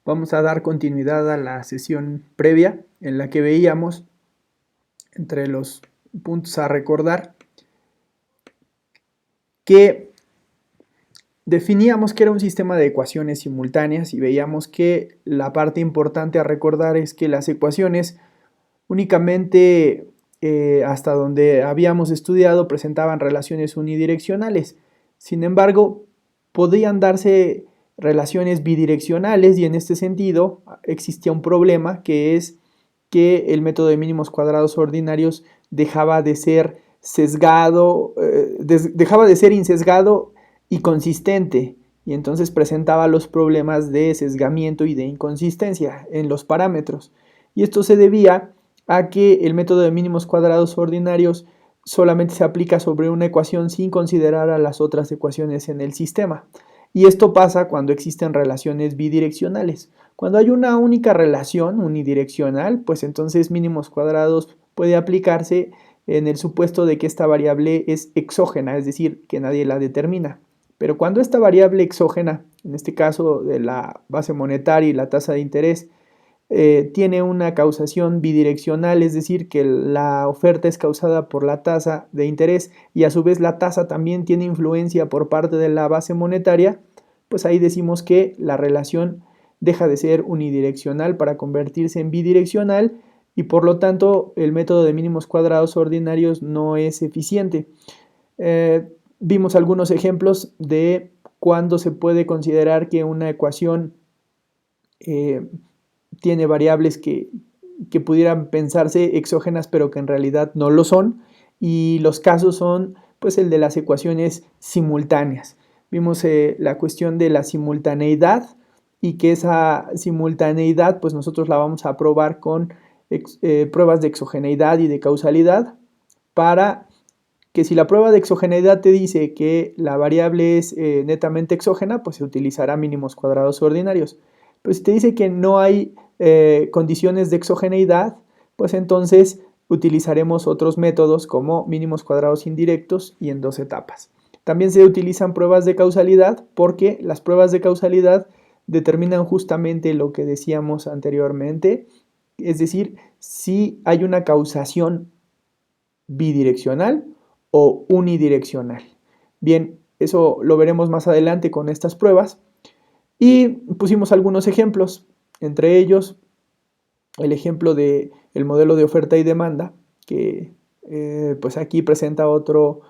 Vamos a dar continuidad a la sesión previa en la que veíamos, entre los puntos a recordar, que definíamos que era un sistema de ecuaciones simultáneas y veíamos que la parte importante a recordar es que las ecuaciones únicamente hasta donde habíamos estudiado presentaban relaciones unidireccionales. Sin embargo, podían darse relaciones bidireccionales y en este sentido existía un problema, que es que el método de mínimos cuadrados ordinarios dejaba de ser sesgado, dejaba de ser insesgado y consistente, y entonces presentaba los problemas de sesgamiento y de inconsistencia en los parámetros. Y esto se debía a que el método de mínimos cuadrados ordinarios solamente se aplica sobre una ecuación sin considerar a las otras ecuaciones en el sistema. Y esto pasa cuando existen relaciones bidireccionales. Cuando hay una única relación unidireccional, pues entonces mínimos cuadrados puede aplicarse en el supuesto de que esta variable es exógena, es decir, que nadie la determina. Pero cuando esta variable exógena, en este caso de la base monetaria y la tasa de interés, tiene una causación bidireccional, es decir, que la oferta es causada por la tasa de interés y a su vez la tasa también tiene influencia por parte de la base monetaria, pues ahí decimos que la relación deja de ser unidireccional para convertirse en bidireccional y por lo tanto el método de mínimos cuadrados ordinarios no es eficiente. Vimos algunos ejemplos de cuándo se puede considerar que una ecuación tiene variables que pudieran pensarse exógenas pero que en realidad no lo son, y los casos son pues el de las ecuaciones simultáneas. Vimos la cuestión de la simultaneidad y que esa simultaneidad pues nosotros la vamos a probar con pruebas de exogeneidad y de causalidad, para que si la prueba de exogeneidad te dice que la variable es netamente exógena, pues se utilizará mínimos cuadrados ordinarios. Pero si te dice que no hay condiciones de exogeneidad, pues entonces utilizaremos otros métodos como mínimos cuadrados indirectos y en dos etapas. También se utilizan pruebas de causalidad porque las pruebas de causalidad determinan justamente lo que decíamos anteriormente, es decir, si hay una causación bidireccional o unidireccional. Bien, eso lo veremos más adelante con estas pruebas. Y pusimos algunos ejemplos, entre ellos el ejemplo del modelo de oferta y demanda, que pues aquí presenta otro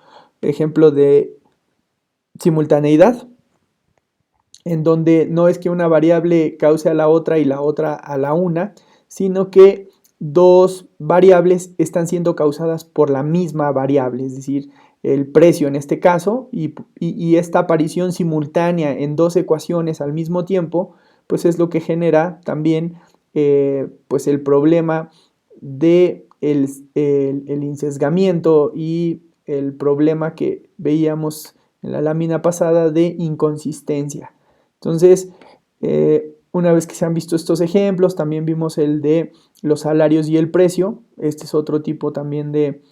ejemplo de simultaneidad, en donde no es que una variable cause a la otra y la otra a la una, sino que dos variables están siendo causadas por la misma variable, es decir, el precio en este caso, y esta aparición simultánea en dos ecuaciones al mismo tiempo, pues es lo que genera también pues el problema de el insesgamiento y el problema que veíamos en la lámina pasada de inconsistencia. Entonces, una vez que se han visto estos ejemplos, también vimos el de los salarios y el precio. Este es otro tipo también de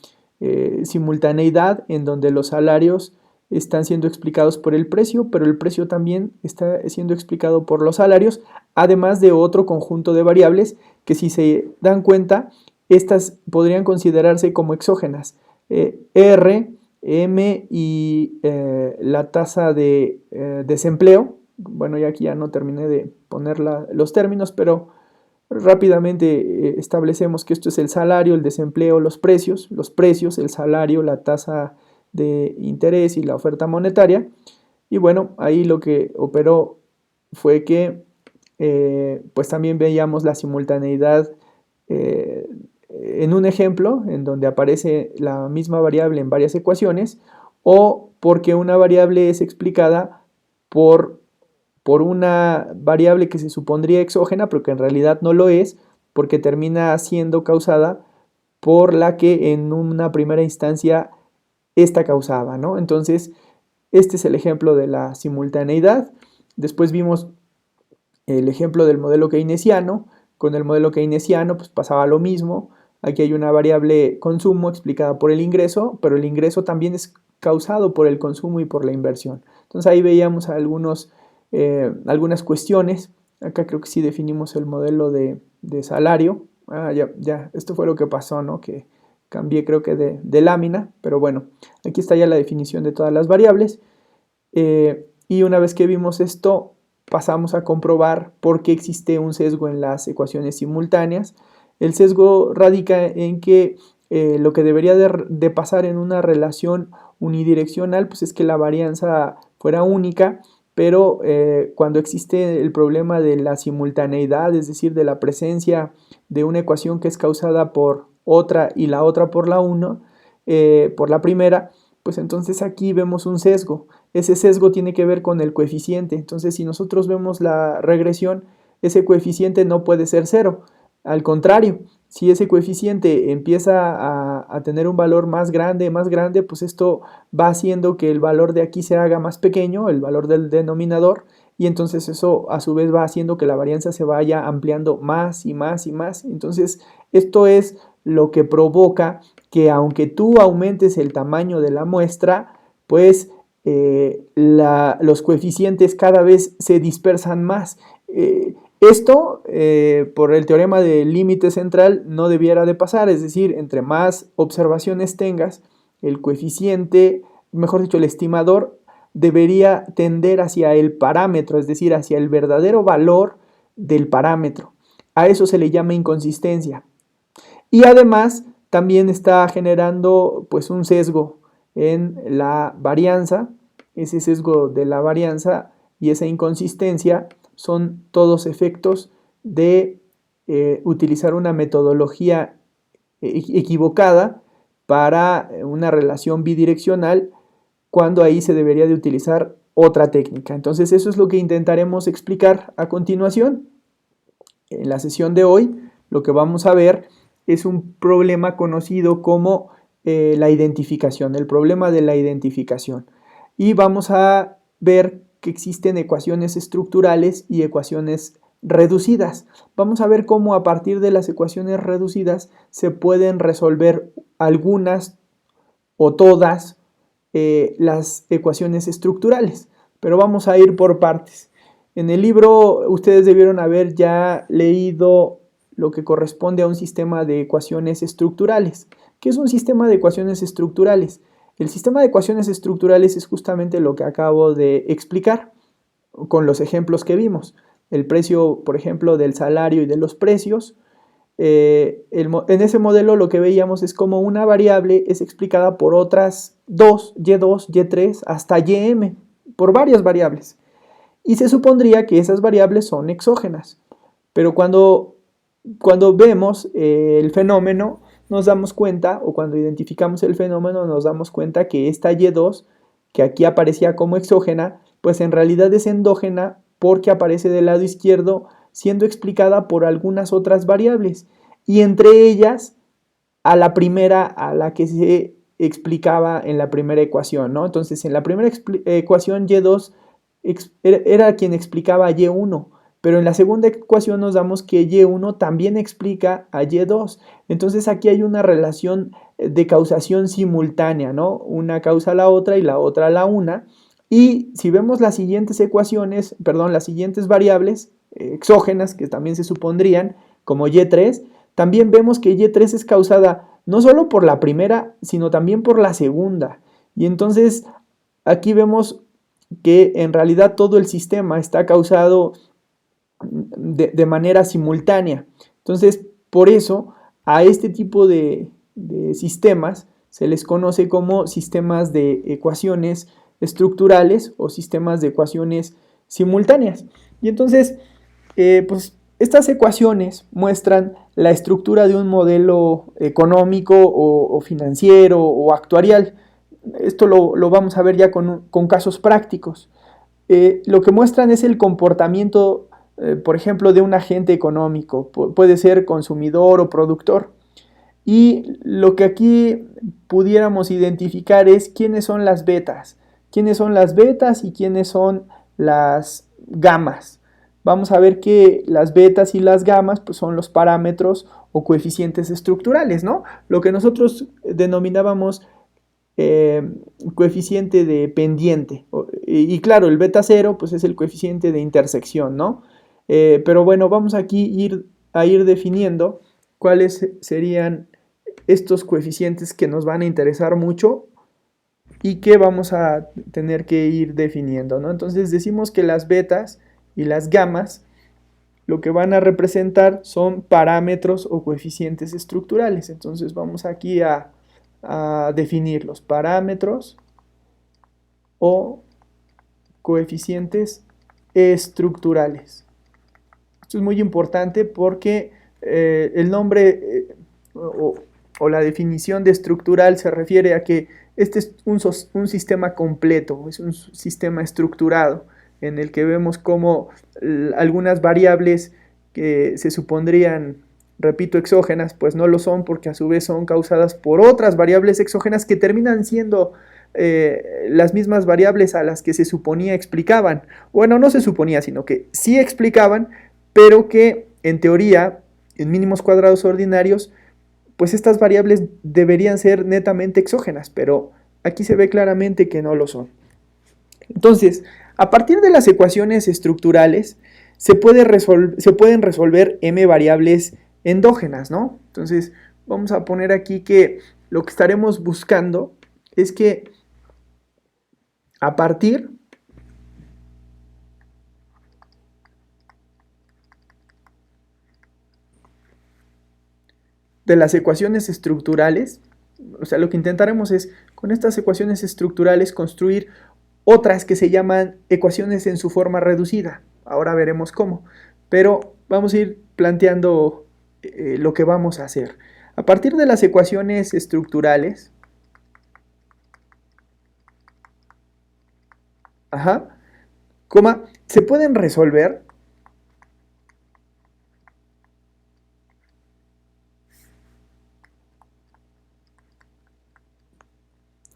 simultaneidad, en donde los salarios están siendo explicados por el precio, pero el precio también está siendo explicado por los salarios, además de otro conjunto de variables que, si se dan cuenta, estas podrían considerarse como exógenas. R, M y la tasa de desempleo. Bueno, ya aquí ya no terminé de poner los términos, pero rápidamente establecemos que esto es el salario, el desempleo, los precios, el salario, la tasa de interés y la oferta monetaria. Y bueno, ahí lo que operó fue que pues también veíamos la simultaneidad en un ejemplo en donde aparece la misma variable en varias ecuaciones, o porque una variable es explicada por una variable que se supondría exógena, pero que en realidad no lo es, porque termina siendo causada por la que en una primera instancia esta causaba, ¿no? Entonces, este es el ejemplo de la simultaneidad. Después vimos el ejemplo del modelo keynesiano. Con el modelo keynesiano pues pasaba lo mismo. Aquí hay una variable consumo explicada por el ingreso, pero el ingreso también es causado por el consumo y por la inversión. Entonces ahí veíamos algunas cuestiones Acá creo que sí definimos el modelo de salario. Ya, esto fue lo que pasó, ¿no? Que cambié creo que de lámina, pero bueno, aquí está ya la definición de todas las variables. Y una vez que vimos esto, pasamos a comprobar por qué existe un sesgo en las ecuaciones simultáneas. El sesgo radica en que lo que debería de pasar en una relación unidireccional, pues es que la varianza fuera única, pero cuando existe el problema de la simultaneidad, es decir, de la presencia de una ecuación que es causada por otra y la otra por la 1, por la primera, pues entonces aquí vemos un sesgo. Ese sesgo tiene que ver con el coeficiente. Entonces, si nosotros vemos la regresión, ese coeficiente no puede ser 0. Al contrario, si ese coeficiente empieza a tener un valor más grande, pues esto va haciendo que el valor de aquí se haga más pequeño, el valor del denominador, y entonces eso a su vez va haciendo que la varianza se vaya ampliando más y más y más. Entonces, esto es lo que provoca que aunque tú aumentes el tamaño de la muestra, pues los coeficientes cada vez se dispersan más. Esto, por el teorema del límite central, no debiera de pasar, es decir, entre más observaciones tengas, el coeficiente, mejor dicho, el estimador, debería tender hacia el parámetro, es decir, hacia el verdadero valor del parámetro. A eso se le llama inconsistencia. Y además, también está generando pues un sesgo en la varianza. Ese sesgo de la varianza y esa inconsistencia son todos efectos de utilizar una metodología equivocada para una relación bidireccional, cuando ahí se debería de utilizar otra técnica. Entonces eso es lo que intentaremos explicar a continuación. En la sesión de hoy lo que vamos a ver es un problema conocido como la identificación, el problema de la identificación. Y vamos a ver que existen ecuaciones estructurales y ecuaciones reducidas. Vamos a ver cómo a partir de las ecuaciones reducidas se pueden resolver algunas o todas las ecuaciones estructurales. Pero vamos a ir por partes. En el libro ustedes debieron haber ya leído lo que corresponde a un sistema de ecuaciones estructurales. ¿Qué es un sistema de ecuaciones estructurales? El sistema de ecuaciones estructurales es justamente lo que acabo de explicar con los ejemplos que vimos. El precio, por ejemplo, del salario y de los precios. En ese modelo lo que veíamos es como una variable es explicada por otras dos, Y2, Y3, hasta Ym, por varias variables. Y se supondría que esas variables son exógenas. Pero cuando vemos el fenómeno, nos damos cuenta, o cuando identificamos el fenómeno, nos damos cuenta que esta Y2, que aquí aparecía como exógena, pues en realidad es endógena porque aparece del lado izquierdo, siendo explicada por algunas otras variables, y entre ellas a la primera, a la que se explicaba en la primera ecuación, ¿no? Entonces, en la primera ecuación Y2 era quien explicaba a Y1, pero en la segunda ecuación nos damos que Y1 también explica a Y2. Entonces aquí hay una relación de causación simultánea, ¿no? Una causa a la otra y la otra a la una. Y si vemos las siguientes ecuaciones, perdón, las siguientes variables exógenas que también se supondrían, como Y3, también vemos que Y3 es causada no solo por la primera, sino también por la segunda. Y entonces aquí vemos que en realidad todo el sistema está causado de manera simultánea. Entonces, por eso a este tipo de sistemas se les conoce como sistemas de ecuaciones estructurales o sistemas de ecuaciones simultáneas. Y entonces, pues estas ecuaciones muestran la estructura de un modelo económico o financiero o actuarial. Esto lo vamos a ver ya con casos prácticos. Lo que muestran es el comportamiento, por ejemplo, de un agente económico. Puede ser consumidor o productor. Y lo que aquí pudiéramos identificar es quiénes son las betas. Quiénes son las betas y quiénes son las gamas. Vamos a ver que las betas y las gamas pues, son los parámetros o coeficientes estructurales, ¿no? Lo que nosotros denominábamos coeficiente de pendiente. Y claro, el beta 0 pues, es el coeficiente de intersección, ¿no? Pero bueno, vamos aquí a ir definiendo cuáles serían estos coeficientes que nos van a interesar mucho y que vamos a tener que ir definiendo, ¿no? Entonces decimos que las betas y las gamas lo que van a representar son parámetros o coeficientes estructurales. Entonces vamos aquí a definir los parámetros o coeficientes estructurales. Esto es muy importante porque el nombre o la definición de estructural se refiere a que este es un sistema completo, es un sistema estructurado en el que vemos cómo algunas variables que se supondrían, repito, exógenas, pues no lo son porque a su vez son causadas por otras variables exógenas que terminan siendo las mismas variables a las que se suponía explicaban. Bueno, no se suponía, sino que sí explicaban, pero que en teoría, en mínimos cuadrados ordinarios, pues estas variables deberían ser netamente exógenas, pero aquí se ve claramente que no lo son. Entonces, a partir de las ecuaciones estructurales, se pueden resolver m variables endógenas, ¿no? Entonces, vamos a poner aquí que lo que estaremos buscando es que a partir de las ecuaciones estructurales, o sea, lo que intentaremos es con estas ecuaciones estructurales construir otras que se llaman ecuaciones en su forma reducida. Ahora veremos cómo, pero vamos a ir planteando lo que vamos a hacer. A partir de las ecuaciones estructurales, se pueden resolver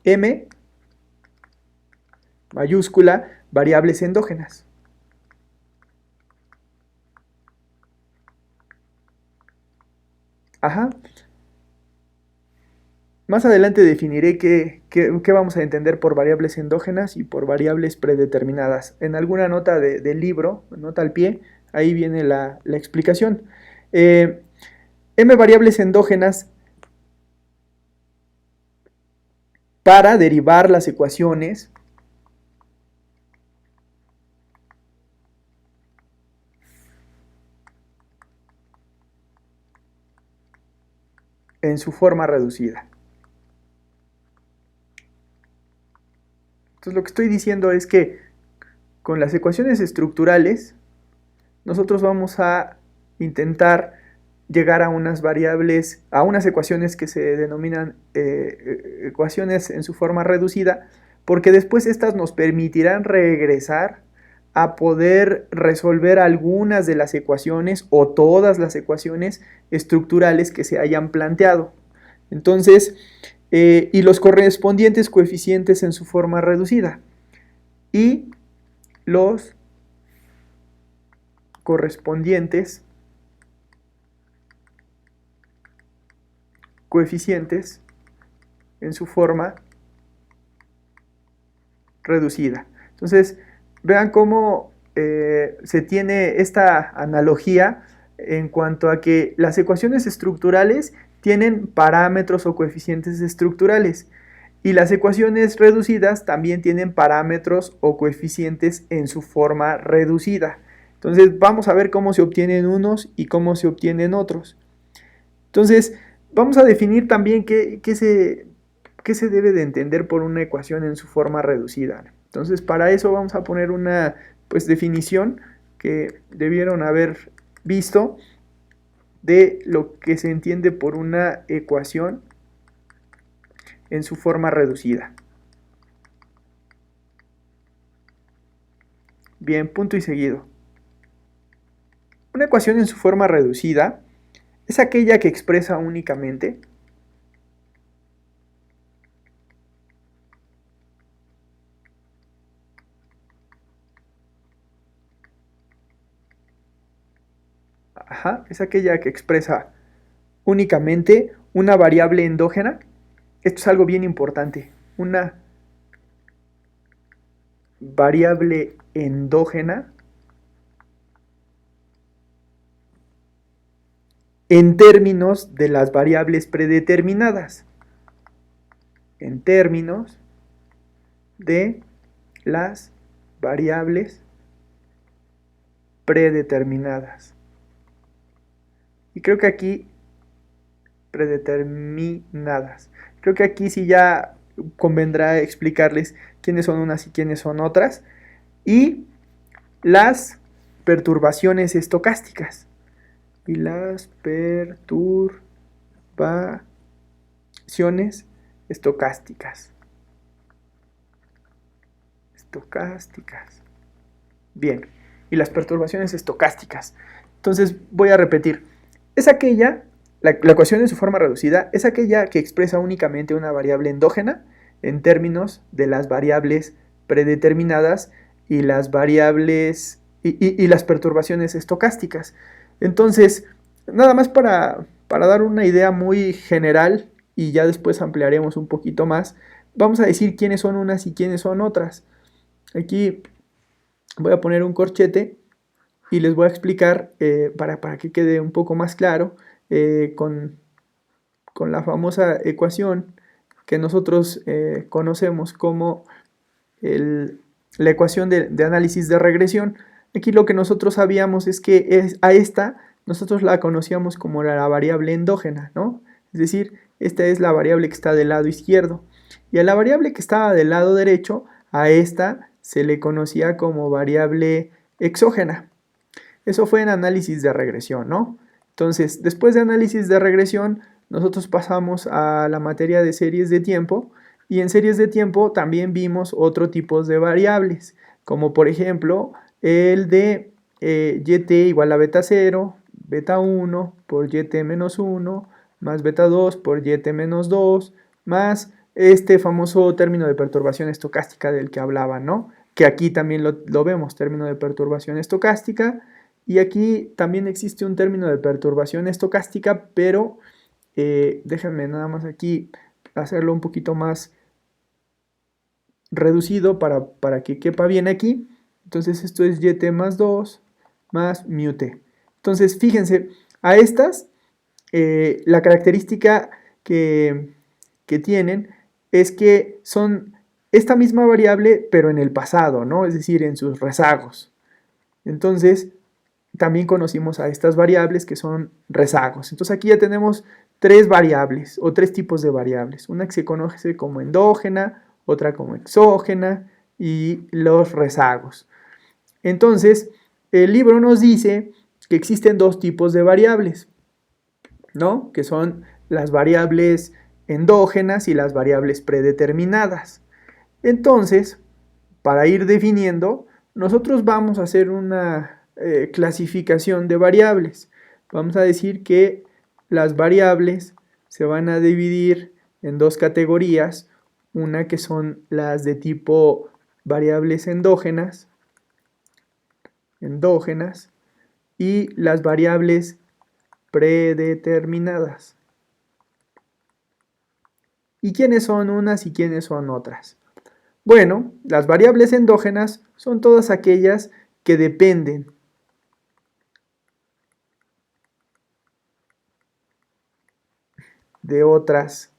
m mayúscula variables endógenas. Más adelante definiré qué vamos a entender por variables endógenas y por variables predeterminadas. En alguna nota del libro, nota al pie, ahí viene la explicación. M variables endógenas para derivar las ecuaciones en su forma reducida. Entonces lo que estoy diciendo es que con las ecuaciones estructurales nosotros vamos a intentar llegar a unas variables, a unas ecuaciones que se denominan ecuaciones en su forma reducida, porque después estas nos permitirán regresar a poder resolver algunas de las ecuaciones o todas las ecuaciones estructurales que se hayan planteado. Entonces, y los correspondientes coeficientes en su forma reducida. Y los correspondientes coeficientes en su forma reducida. Entonces, vean cómo se tiene esta analogía en cuanto a que las ecuaciones estructurales tienen parámetros o coeficientes estructurales y las ecuaciones reducidas también tienen parámetros o coeficientes en su forma reducida. Entonces vamos a ver cómo se obtienen unos y cómo se obtienen otros. Entonces vamos a definir también qué se debe de entender por una ecuación en su forma reducida. Entonces para eso vamos a poner una definición que debieron haber visto de lo que se entiende por una ecuación en su forma reducida. Bien, punto y seguido. Una ecuación en su forma reducida es aquella que expresa únicamente es aquella que expresa únicamente una variable endógena. Esto es algo bien importante. Una variable endógena en términos de las variables predeterminadas. En términos de las variables predeterminadas. Y creo que aquí predeterminadas. Creo que aquí sí ya convendrá explicarles quiénes son unas y quiénes son otras. Y las perturbaciones estocásticas. Y las perturbaciones estocásticas. Bien. Y las perturbaciones estocásticas. Entonces voy a repetir. Es aquella, la ecuación en su forma reducida, es aquella que expresa únicamente una variable endógena en términos de las variables predeterminadas y las variables y las perturbaciones estocásticas. Entonces, nada más para dar una idea muy general y ya después ampliaremos un poquito más, vamos a decir quiénes son unas y quiénes son otras. Aquí voy a poner un corchete y les voy a explicar para que quede un poco más claro con la famosa ecuación que nosotros conocemos como la ecuación de análisis de regresión. Aquí lo que nosotros sabíamos es que a esta nosotros la conocíamos como la variable endógena, ¿no? Es decir, esta es la variable que está del lado izquierdo. Y a la variable que estaba del lado derecho, a esta se le conocía como variable exógena. Eso fue en análisis de regresión, ¿no? Entonces, después de análisis de regresión, nosotros pasamos a la materia de series de tiempo, y en series de tiempo también vimos otro tipo de variables, como por ejemplo el de yt igual a beta 0, beta 1 por yt menos 1, más beta 2 por yt menos 2, más este famoso término de perturbación estocástica del que hablaba, ¿no? Que aquí también lo vemos, término de perturbación estocástica. Y aquí también existe un término de perturbación estocástica, pero déjenme nada más aquí hacerlo un poquito más reducido para que quepa bien aquí. Entonces esto es yt más 2 más mu t. Entonces fíjense, a estas la característica que tienen es que son esta misma variable pero en el pasado, ¿no? Es decir, en sus rezagos. Entonces también conocimos a estas variables que son rezagos. Entonces aquí ya tenemos tres variables o tres tipos de variables. Una que se conoce como endógena, otra como exógena y los rezagos. Entonces, el libro nos dice que existen dos tipos de variables, ¿no? Que son las variables endógenas y las variables predeterminadas. Entonces, para ir definiendo, nosotros vamos a hacer una clasificación de variables. Vamos a decir que las variables se van a dividir en dos categorías, una que son las de tipo variables endógenas y las variables predeterminadas. ¿Y quiénes son unas y quiénes son otras? Bueno, las variables endógenas son todas aquellas que dependen de otras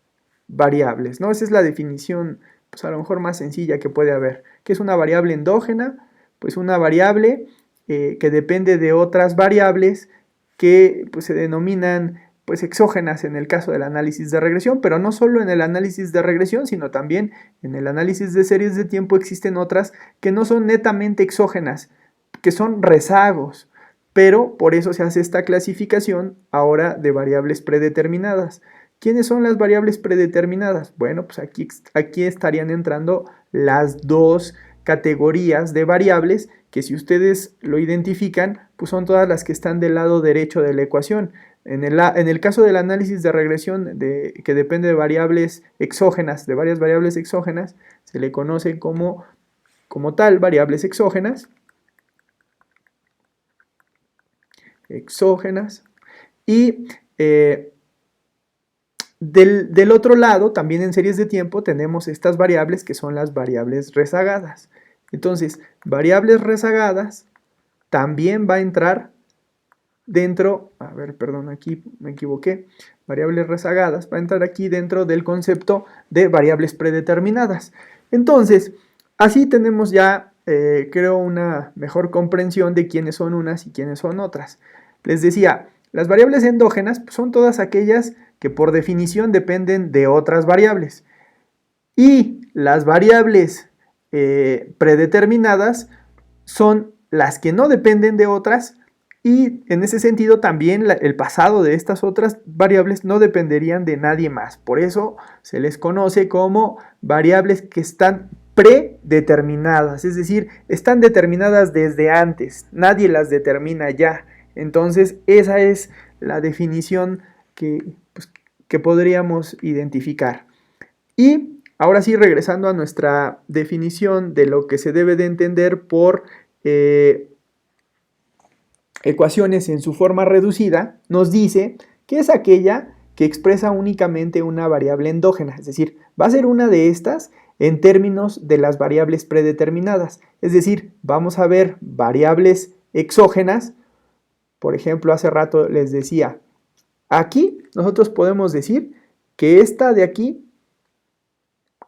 variables, ¿no? Esa es la definición, pues a lo mejor más sencilla que puede haber. ¿Qué es una variable endógena? Pues una variable que depende de otras variables que pues, se denominan pues, exógenas en el caso del análisis de regresión, pero no solo en el análisis de regresión, sino también en el análisis de series de tiempo existen otras que no son netamente exógenas, que son rezagos, pero por eso se hace esta clasificación ahora de variables predeterminadas. ¿Quiénes son las variables predeterminadas? Bueno, pues aquí estarían entrando las dos categorías de variables que si ustedes lo identifican, pues son todas las que están del lado derecho de la ecuación. En el caso del análisis de regresión que depende de variables exógenas, de varias variables exógenas, se le conoce como tal variables exógenas. Y del otro lado, también en series de tiempo, tenemos estas variables que son las variables rezagadas. Entonces, variables rezagadas también va a entrar dentro, a ver, perdón, aquí me equivoqué, variables rezagadas, va a entrar aquí dentro del concepto de variables predeterminadas. Entonces, así tenemos ya, creo, una mejor comprensión de quiénes son unas y quiénes son otras. Les decía, las variables endógenas pues, son todas aquellas que por definición dependen de otras variables. Y las variables predeterminadas son las que no dependen de otras, y en ese sentido también el pasado de estas otras variables no dependerían de nadie más. Por eso se les conoce como variables que están predeterminadas, es decir, están determinadas desde antes, nadie las determina ya. Entonces esa es la definición que podríamos identificar. Y ahora sí, regresando a nuestra definición de lo que se debe de entender por ecuaciones en su forma reducida, nos dice que es aquella que expresa únicamente una variable endógena, es decir, va a ser una de estas en términos de las variables predeterminadas, es decir, vamos a ver variables exógenas. Por ejemplo, hace rato les decía, aquí nosotros podemos decir que esta de aquí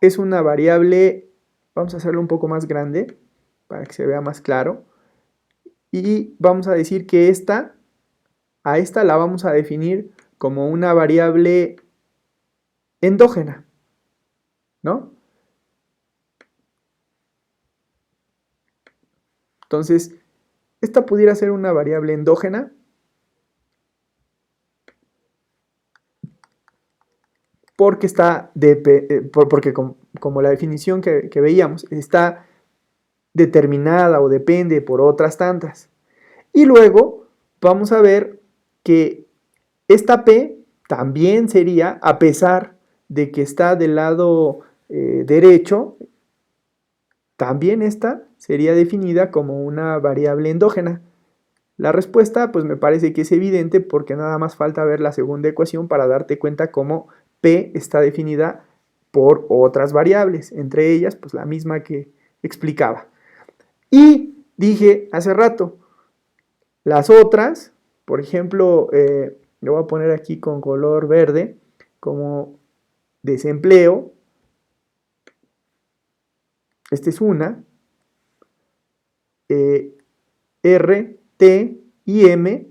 es una variable, vamos a hacerlo un poco más grande para que se vea más claro, y vamos a decir que a esta la vamos a definir como una variable endógena, ¿no? Entonces, esta pudiera ser una variable endógena porque porque como la definición que veíamos, está determinada o depende por otras tantas. Y luego vamos a ver que esta P también sería, a pesar de que está del lado derecho, también esta sería definida como una variable endógena. La respuesta pues me parece que es evidente porque nada más falta ver la segunda ecuación para darte cuenta cómo P está definida por otras variables, entre ellas pues la misma que explicaba. Y dije hace rato, las otras, por ejemplo, le voy a poner aquí con color verde, como desempleo, esta es una, R, T y M,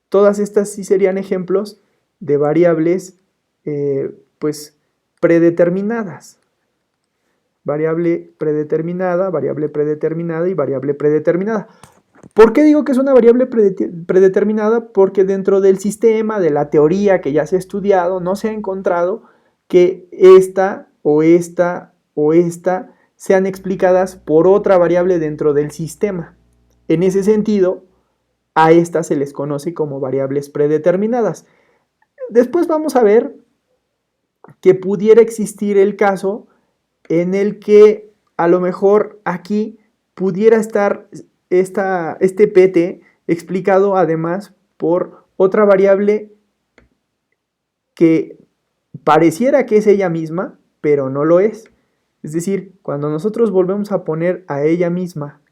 todas estas sí serían ejemplos de variables pues predeterminadas. Variable predeterminada y variable predeterminada. ¿Por qué digo que es una variable predeterminada? Porque dentro del sistema, de la teoría que ya se ha estudiado, no se ha encontrado que esta o esta o esta sean explicadas por otra variable dentro del sistema. En ese sentido, a estas se les conoce como variables predeterminadas. Después vamos a ver que pudiera existir el caso en el que a lo mejor aquí pudiera estar este PT explicado además por otra variable que pareciera que es ella misma, pero no lo es. Es decir, cuando nosotros volvemos a poner a ella misma,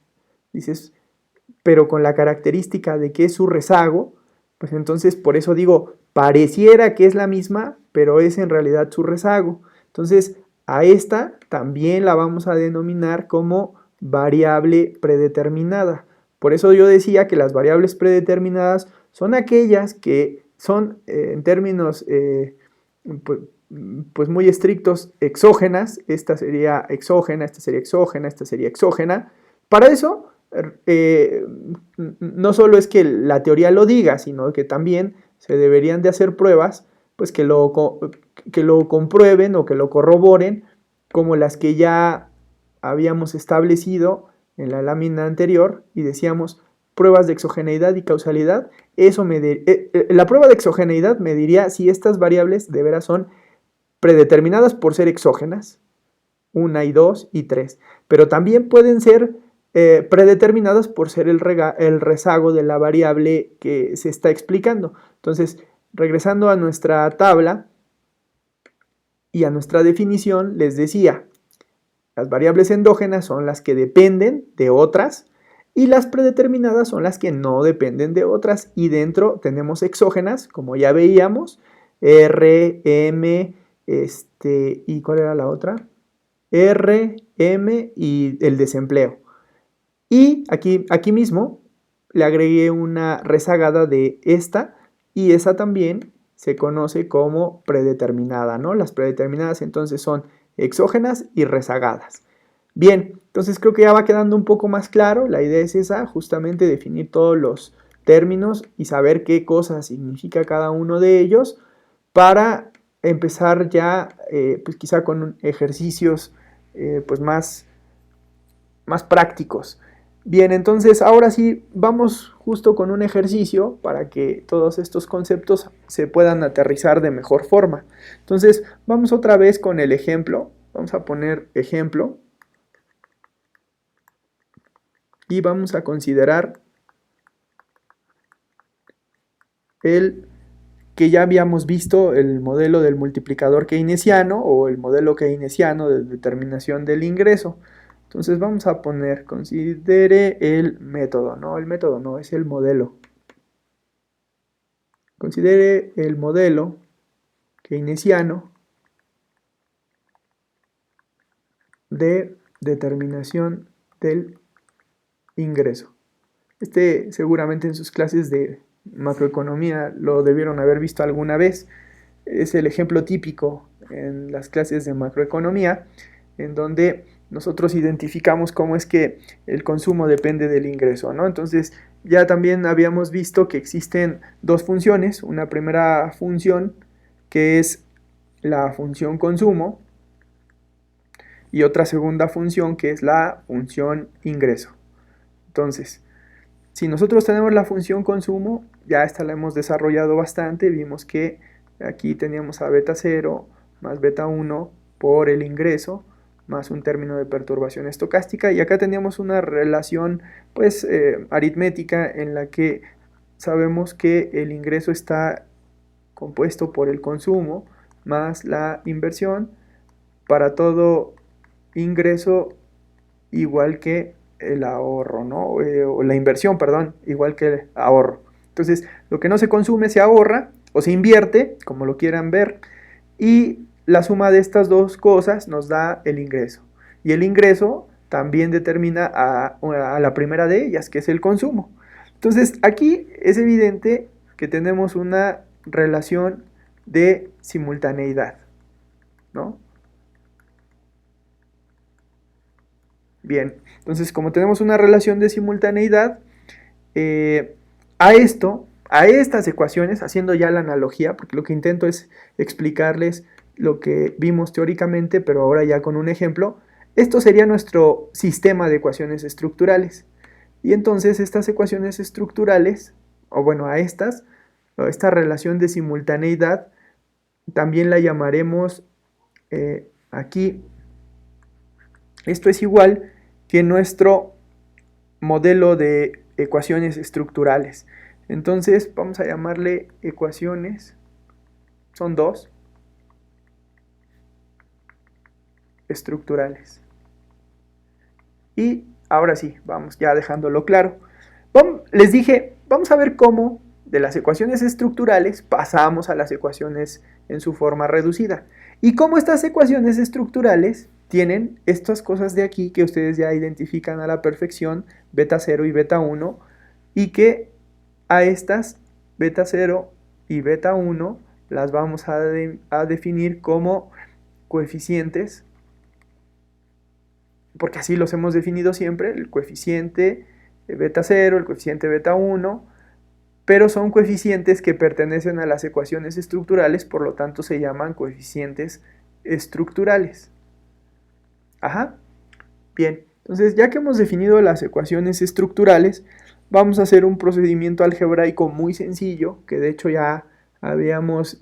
dices, pero con la característica de que es su rezago, pues entonces por eso digo, pareciera que es la misma, pero es en realidad su rezago. Entonces, a esta también la vamos a denominar como variable predeterminada. Por eso yo decía que las variables predeterminadas son aquellas que son en términos pues muy estrictos exógenas. Esta sería exógena, esta sería exógena, esta sería exógena. Para eso no solo es que la teoría lo diga, sino que también se deberían de hacer pruebas pues que lo comprueben o que lo corroboren, como las que ya habíamos establecido en la lámina anterior y decíamos pruebas de exogeneidad y causalidad. La prueba de exogeneidad me diría si estas variables de veras son predeterminadas por ser exógenas, 1 y 2 y 3, pero también pueden ser predeterminadas por ser el rezago de la variable que se está explicando. Entonces, regresando a nuestra tabla y a nuestra definición, les decía, las variables endógenas son las que dependen de otras Y las predeterminadas son las que no dependen de otras. Y dentro tenemos exógenas, como ya veíamos, R, M, ¿y cuál era la otra? R, M y el desempleo. Y aquí mismo le agregué una rezagada de esta, y esa también se conoce como predeterminada, ¿no? Las predeterminadas entonces son exógenas y rezagadas. Bien, entonces creo que ya va quedando un poco más claro. La idea es esa, justamente definir todos los términos y saber qué cosa significa cada uno de ellos para empezar ya, pues quizá con ejercicios pues más prácticos. Bien, entonces ahora sí vamos justo con un ejercicio para que todos estos conceptos se puedan aterrizar de mejor forma. Entonces vamos otra vez con el ejemplo. Vamos a poner ejemplo y vamos a considerar el que ya habíamos visto, el modelo del multiplicador keynesiano o el modelo keynesiano de determinación del ingreso. Entonces vamos a poner, considere el método, no, el método no, es el modelo. Considere el modelo keynesiano de determinación del ingreso. Seguramente en sus clases de macroeconomía lo debieron haber visto alguna vez. Es el ejemplo típico en las clases de macroeconomía, en donde nosotros identificamos cómo es que el consumo depende del ingreso, ¿no? Entonces, ya también habíamos visto que existen dos funciones. Una primera función que es la función consumo y otra segunda función que es la función ingreso. Entonces, si nosotros tenemos la función consumo, ya esta la hemos desarrollado bastante. Vimos que aquí teníamos a beta 0 más beta 1 por el ingreso más un término de perturbación estocástica, y acá teníamos una relación pues aritmética en la que sabemos que el ingreso está compuesto por el consumo más la inversión para todo ingreso igual que el ahorro, ¿no? O la inversión, perdón, igual que el ahorro. Entonces, lo que no se consume se ahorra o se invierte, como lo quieran ver, y la suma de estas dos cosas nos da el ingreso. Y el ingreso también determina a la primera de ellas, que es el consumo. Entonces, aquí es evidente que tenemos una relación de simultaneidad, ¿no? Bien, entonces como tenemos una relación de simultaneidad, a estas ecuaciones, haciendo ya la analogía, porque lo que intento es explicarles lo que vimos teóricamente, pero ahora ya con un ejemplo, esto sería nuestro sistema de ecuaciones estructurales. Y entonces estas ecuaciones estructurales, o bueno, a esta relación de simultaneidad, también la llamaremos aquí. Esto es igual que nuestro modelo de ecuaciones estructurales. Entonces vamos a llamarle ecuaciones, son dos, estructurales. Y ahora sí, vamos ya dejándolo claro. Les dije, vamos a ver cómo de las ecuaciones estructurales pasamos a las ecuaciones en su forma reducida. Y cómo estas ecuaciones estructurales tienen estas cosas de aquí que ustedes ya identifican a la perfección, beta 0 y beta 1, y que a estas beta 0 y beta 1 las vamos a definir como coeficientes, porque así los hemos definido siempre, el coeficiente beta 0, el coeficiente beta 1, pero son coeficientes que pertenecen a las ecuaciones estructurales, por lo tanto se llaman coeficientes estructurales. Ajá. Bien, entonces ya que hemos definido las ecuaciones estructurales, vamos a hacer un procedimiento algebraico muy sencillo, que de hecho ya habíamos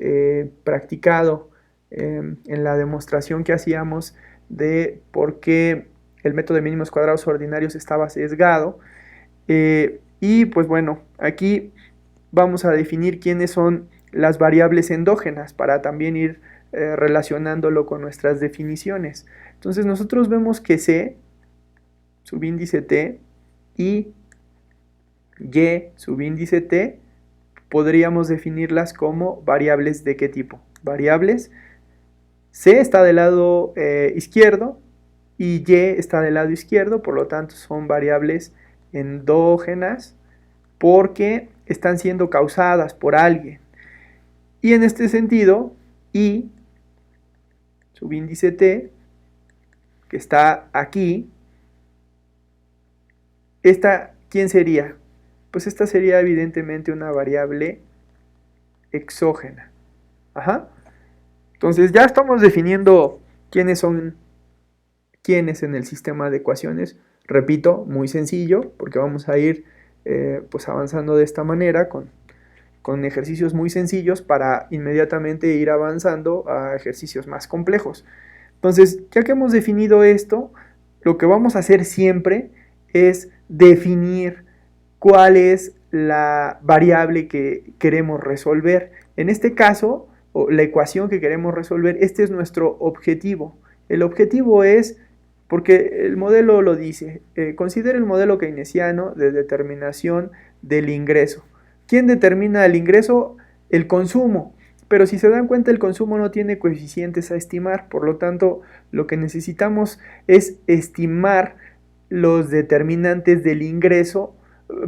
practicado en la demostración que hacíamos de por qué el método de mínimos cuadrados ordinarios estaba sesgado. Y pues bueno, aquí vamos a definir quiénes son las variables endógenas para también ir relacionándolo con nuestras definiciones. Entonces nosotros vemos que C, subíndice T, y y subíndice t, podríamos definirlas como variables de qué tipo. Variables, c está del lado izquierdo y y está del lado izquierdo, por lo tanto son variables endógenas porque están siendo causadas por alguien. Y en este sentido, y subíndice t, que está aquí, esta, ¿quién sería? Pues esta sería evidentemente una variable exógena. Ajá. Entonces ya estamos definiendo quiénes son quiénes en el sistema de ecuaciones. Repito, muy sencillo, porque vamos a ir pues avanzando de esta manera con ejercicios muy sencillos para inmediatamente ir avanzando a ejercicios más complejos. Entonces, ya que hemos definido esto, lo que vamos a hacer siempre es definir cuál es la variable que queremos resolver. En este caso, la ecuación que queremos resolver, este es nuestro objetivo. El objetivo es, porque el modelo lo dice, considere el modelo keynesiano de determinación del ingreso. ¿Quién determina el ingreso? El consumo. Pero si se dan cuenta, el consumo no tiene coeficientes a estimar, por lo tanto, lo que necesitamos es estimar los determinantes del ingreso,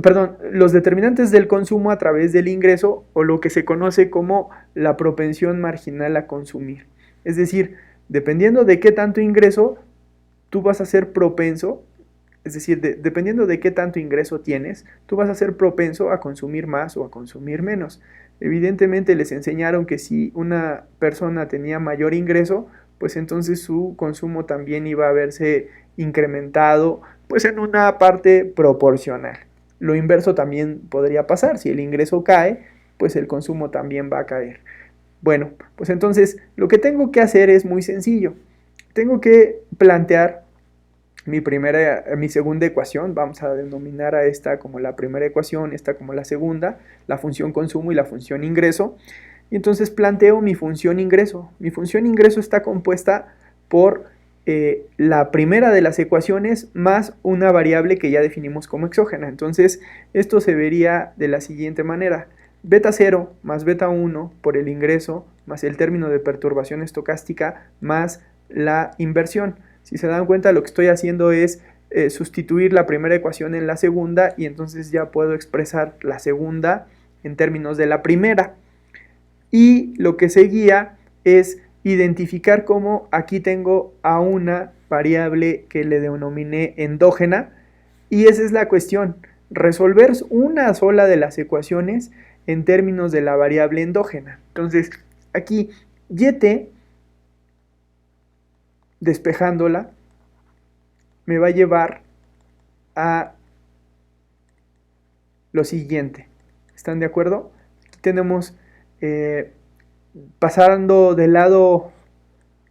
perdón, los determinantes del consumo a través del ingreso o lo que se conoce como la propensión marginal a consumir. Es decir, dependiendo de qué tanto ingreso, tú vas a ser propenso, es decir, dependiendo de qué tanto ingreso tienes, tú vas a ser propenso a consumir más o a consumir menos. Evidentemente les enseñaron que si una persona tenía mayor ingreso, pues entonces su consumo también iba a verse incrementado, pues en una parte proporcional. Lo inverso también podría pasar, si el ingreso cae, pues el consumo también va a caer. Bueno, pues entonces lo que tengo que hacer es muy sencillo. Tengo que plantear mi segunda ecuación, vamos a denominar a esta como la primera ecuación, esta como la segunda, la función consumo y la función ingreso. Y entonces planteo mi función ingreso. Mi función ingreso está compuesta por la primera de las ecuaciones más una variable que ya definimos como exógena. Entonces esto se vería de la siguiente manera. Beta 0 más beta 1 por el ingreso más el término de perturbación estocástica más la inversión. Si se dan cuenta, lo que estoy haciendo es sustituir la primera ecuación en la segunda y entonces ya puedo expresar la segunda en términos de la primera. Y lo que seguía es identificar cómo aquí tengo a una variable que le denominé endógena y esa es la cuestión, resolver una sola de las ecuaciones en términos de la variable endógena. Entonces, aquí yt, despejándola, me va a llevar a lo siguiente. ¿Están de acuerdo? Aquí tenemos, pasando del lado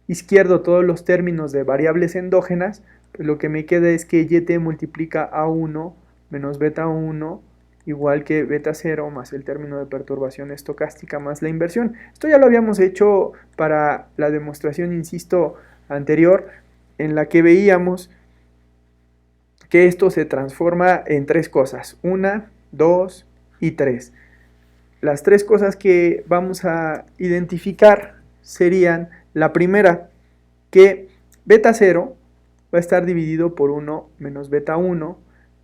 izquierdo todos los términos de variables endógenas, pues lo que me queda es que yt multiplica a1 menos beta 1 igual que beta 0 más el término de perturbación estocástica más la inversión. Esto ya lo habíamos hecho para la demostración, insisto, anterior, en la que veíamos que esto se transforma en tres cosas, 1, 2 y 3. Las tres cosas que vamos a identificar serían la primera, que beta 0 va a estar dividido por 1 menos beta 1,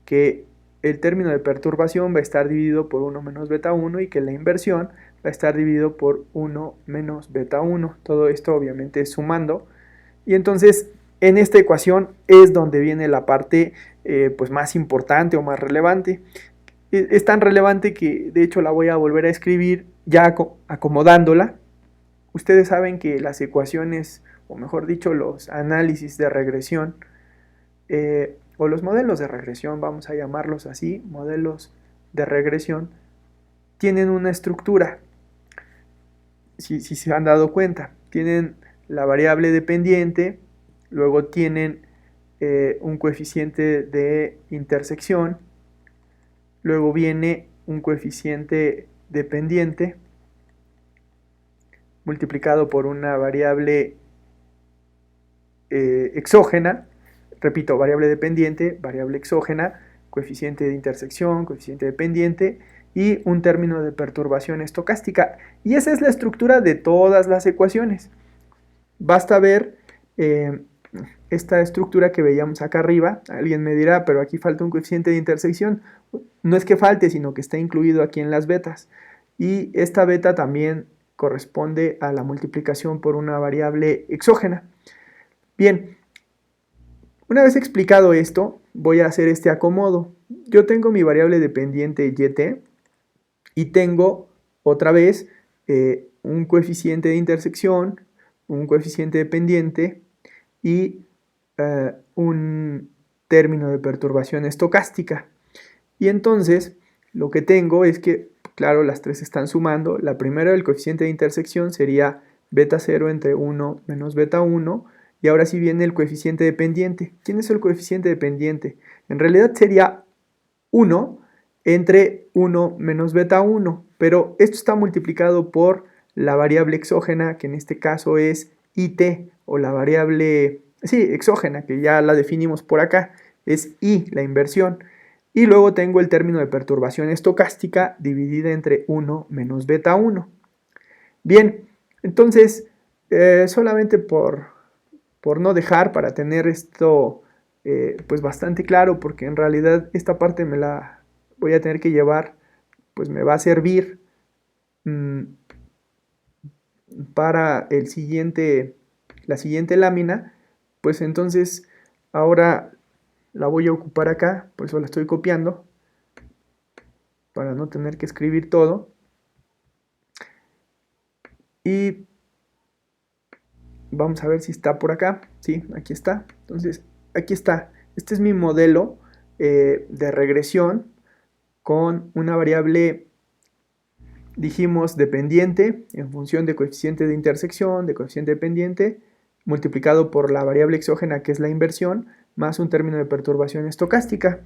que el término de perturbación va a estar dividido por 1 menos beta 1 y que la inversión va a estar dividido por 1 menos beta 1. Todo esto obviamente es sumando. Y entonces en esta ecuación es donde viene la parte pues más importante o más relevante. Es tan relevante que de hecho la voy a volver a escribir ya acomodándola. Ustedes saben que las ecuaciones, o mejor dicho, los análisis de regresión, o los modelos de regresión, vamos a llamarlos así, modelos de regresión, tienen una estructura. Si se han dado cuenta, tienen la variable dependiente, luego tienen un coeficiente de intersección, luego viene un coeficiente dependiente multiplicado por una variable exógena, repito, variable dependiente, variable exógena, coeficiente de intersección, coeficiente de pendiente y un término de perturbación estocástica. Y esa es la estructura de todas las ecuaciones. Basta ver esta estructura que veíamos acá arriba. Alguien me dirá, pero aquí falta un coeficiente de intersección. No es que falte, sino que está incluido aquí en las betas. Y esta beta también corresponde a la multiplicación por una variable exógena. Bien, una vez explicado esto, voy a hacer este acomodo. Yo tengo mi variable dependiente yt y tengo otra vez un coeficiente de intersección, un coeficiente de pendiente y un término de perturbación estocástica. Y entonces lo que tengo es que, claro, las tres están sumando. La primera, el coeficiente de intersección, sería beta 0 entre 1 menos beta 1. Y ahora sí viene el coeficiente de pendiente. ¿Quién es el coeficiente de pendiente? En realidad sería 1 entre 1 menos beta 1. Pero esto está multiplicado por la variable exógena, que en este caso es it, o la variable, sí, exógena, que ya la definimos por acá, es i, la inversión. Y luego tengo el término de perturbación estocástica dividida entre 1 menos beta 1. Bien, entonces, solamente por no dejar, para tener esto pues bastante claro, porque en realidad esta parte me la voy a tener que llevar, pues me va a servir para la siguiente lámina. Pues entonces ahora la voy a ocupar acá, por eso la estoy copiando, para no tener que escribir todo. Y vamos a ver si está por acá. Sí, aquí está. Entonces, aquí está. Este es mi modelo de regresión con una variable, dijimos, dependiente en función de coeficiente de intersección, de coeficiente de pendiente, multiplicado por la variable exógena, que es la inversión, más un término de perturbación estocástica.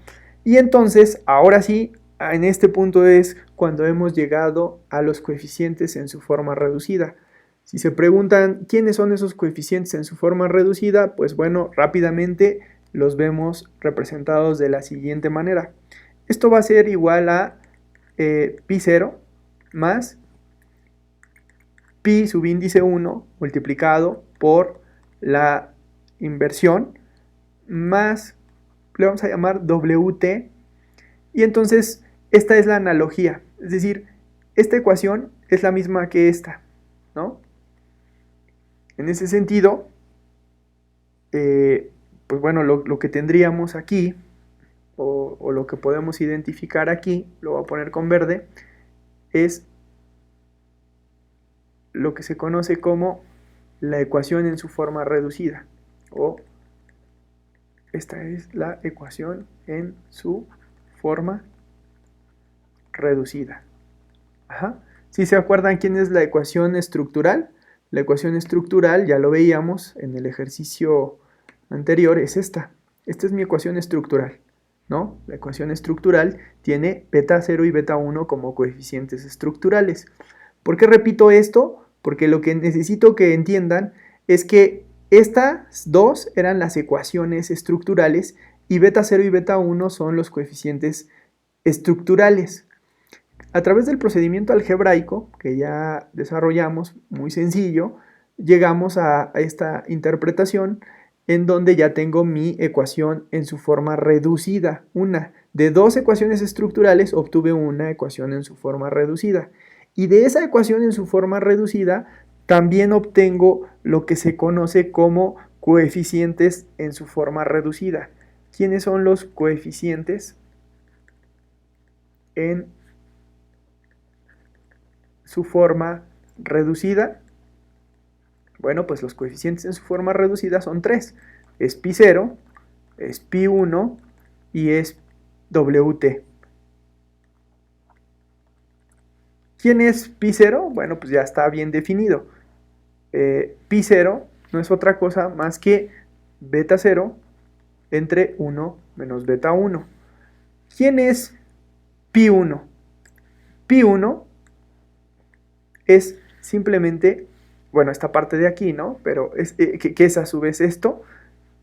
Y entonces, ahora sí, en este punto es cuando hemos llegado a los coeficientes en su forma reducida. Si se preguntan quiénes son esos coeficientes en su forma reducida, pues bueno, rápidamente los vemos representados de la siguiente manera. Esto va a ser igual a pi 0 más pi subíndice 1 multiplicado por la inversión más, le vamos a llamar WT, y entonces esta es la analogía, es decir, esta ecuación es la misma que esta, ¿no? En ese sentido, pues bueno, lo que tendríamos aquí, o lo que podemos identificar aquí, lo voy a poner con verde, es lo que se conoce como la ecuación en su forma reducida, o esta es la ecuación en su forma reducida. Ajá. Si se acuerdan quién es la ecuación estructural, la ecuación estructural, ya lo veíamos en el ejercicio anterior, es esta. Esta es mi ecuación estructural, ¿no? La ecuación estructural tiene beta 0 y beta 1 como coeficientes estructurales. ¿Por qué repito esto? Porque lo que necesito que entiendan es que estas dos eran las ecuaciones estructurales y beta 0 y beta 1 son los coeficientes estructurales. A través del procedimiento algebraico que ya desarrollamos, muy sencillo, llegamos a esta interpretación en donde ya tengo mi ecuación en su forma reducida. Una de dos ecuaciones estructurales obtuve una ecuación en su forma reducida. Y de esa ecuación en su forma reducida también obtengo lo que se conoce como coeficientes en su forma reducida. ¿Quiénes son los coeficientes en su forma reducida? Bueno, pues los coeficientes en su forma reducida son tres. Es pi 0, es pi 1 y es WT. ¿Quién es pi 0? Bueno, pues ya está bien definido. Pi 0 no es otra cosa más que beta 0 entre 1 menos beta 1. ¿Quién es pi 1? Pi 1 es simplemente, bueno, esta parte de aquí, ¿no? Pero ¿qué es a su vez esto?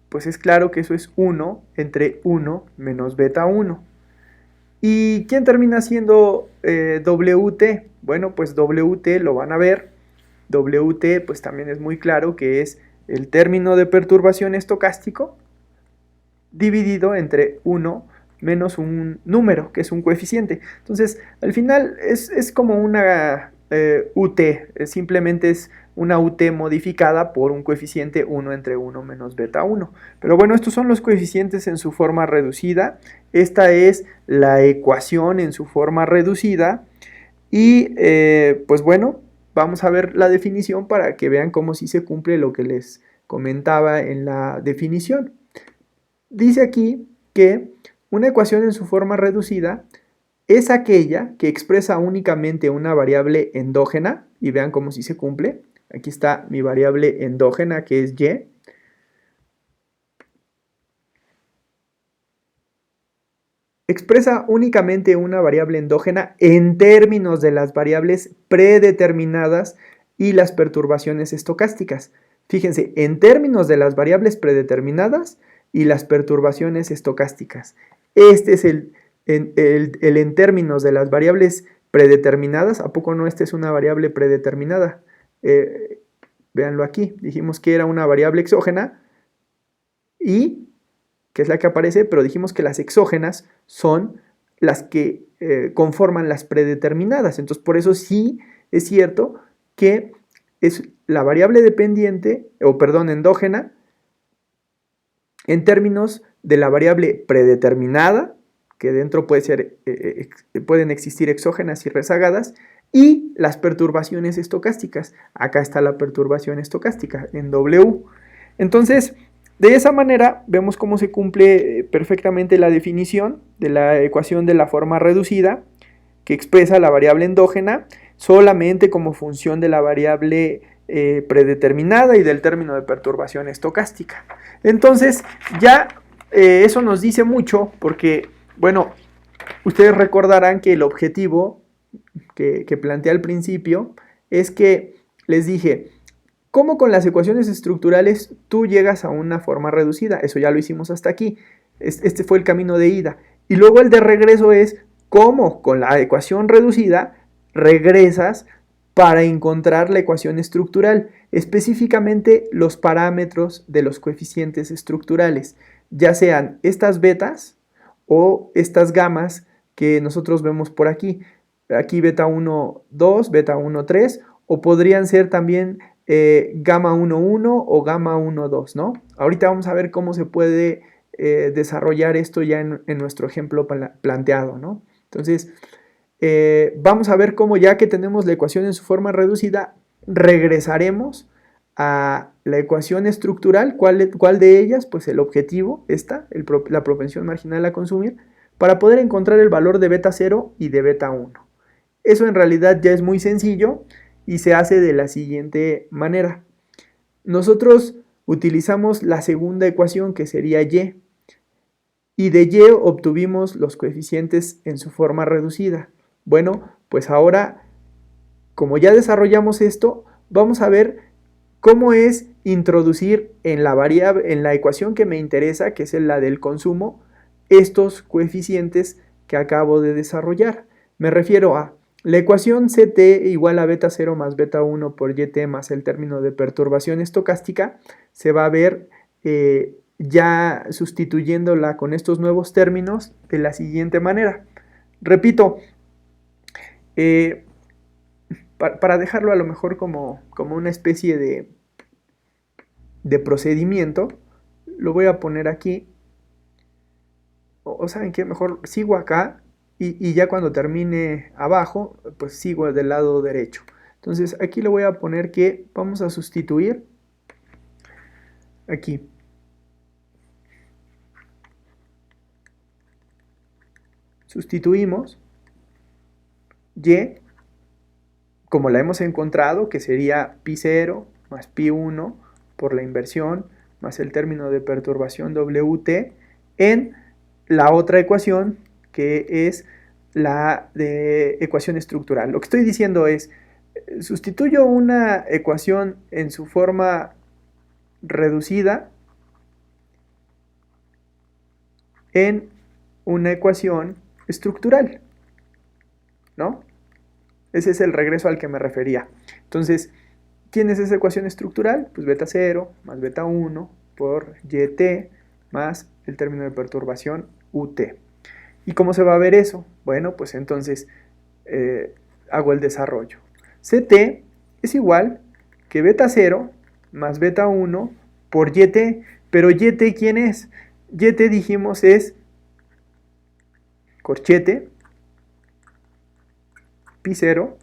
Pues es claro que eso es 1 entre 1 menos beta 1. ¿Y quién termina siendo WT? Bueno, pues WT lo van a ver. WT pues también es muy claro que es el término de perturbación estocástico dividido entre 1 menos un número, que es un coeficiente. Entonces, al final es como una UT, simplemente es una UT modificada por un coeficiente 1 entre 1 menos beta 1. Pero bueno, estos son los coeficientes en su forma reducida. Esta es la ecuación en su forma reducida. Y pues bueno, vamos a ver la definición para que vean cómo sí se cumple lo que les comentaba en la definición. Dice aquí que una ecuación en su forma reducida es aquella que expresa únicamente una variable endógena, y vean cómo sí se cumple. Aquí está mi variable endógena, que es y. Expresa únicamente una variable endógena en términos de las variables predeterminadas y las perturbaciones estocásticas. Fíjense, en términos de las variables predeterminadas y las perturbaciones estocásticas. Este es el en términos de las variables predeterminadas. ¿A poco no esta es una variable predeterminada? Véanlo aquí. Dijimos que era una variable exógena y que es la que aparece, pero dijimos que las exógenas son las que conforman las predeterminadas. Entonces, por eso sí es cierto que es la variable dependiente, o perdón, endógena, en términos de la variable predeterminada, que dentro pueden existir exógenas y rezagadas, y las perturbaciones estocásticas. Acá está la perturbación estocástica en W. Entonces, de esa manera vemos cómo se cumple perfectamente la definición de la ecuación de la forma reducida, que expresa la variable endógena solamente como función de la variable predeterminada y del término de perturbación estocástica. Entonces, ya eso nos dice mucho porque, bueno, ustedes recordarán que el objetivo que planteé al principio es que les dije, ¿cómo con las ecuaciones estructurales tú llegas a una forma reducida? Eso ya lo hicimos hasta aquí. Este fue el camino de ida. Y luego el de regreso es cómo con la ecuación reducida regresas para encontrar la ecuación estructural, específicamente los parámetros de los coeficientes estructurales, ya sean estas betas o estas gamas que nosotros vemos por aquí. Aquí beta 1, 2, beta 1, 3, o podrían ser también gamma 1,1 o gamma 1,2, ¿no? Ahorita vamos a ver cómo se puede desarrollar esto ya en nuestro ejemplo planteado, ¿no? Entonces, vamos a ver cómo ya que tenemos la ecuación en su forma reducida, regresaremos a la ecuación estructural. ¿Cuál de ellas? Pues el objetivo, la propensión marginal a consumir, para poder encontrar el valor de beta 0 y de beta 1. Eso en realidad ya es muy sencillo y se hace de la siguiente manera. Nosotros utilizamos la segunda ecuación, que sería y de y obtuvimos los coeficientes en su forma reducida. Bueno, pues ahora, como ya desarrollamos esto, vamos a ver cómo es introducir en la ecuación que me interesa, que es la del consumo, estos coeficientes que acabo de desarrollar. Me refiero a la ecuación CT igual a beta 0 más beta 1 por YT más el término de perturbación estocástica se va a ver ya sustituyéndola con estos nuevos términos de la siguiente manera. Repito, para dejarlo a lo mejor como una especie de procedimiento, lo voy a poner aquí. O ¿saben qué? Mejor sigo acá y ya cuando termine abajo, pues sigo del lado derecho. Entonces aquí le voy a poner que vamos a sustituir aquí. Sustituimos y como la hemos encontrado, que sería pi0 más pi1 por la inversión más el término de perturbación WT en la otra ecuación, que es la de ecuación estructural. Lo que estoy diciendo es, sustituyo una ecuación en su forma reducida en una ecuación estructural, ¿no? Ese es el regreso al que me refería. Entonces, ¿quién es esa ecuación estructural? Pues beta 0 más beta 1 por YT más el término de perturbación UT. ¿Y cómo se va a ver eso? Bueno, pues entonces hago el desarrollo. CT es igual que beta 0 más beta 1 por YT. Pero YT, ¿quién es? YT dijimos es corchete pi 0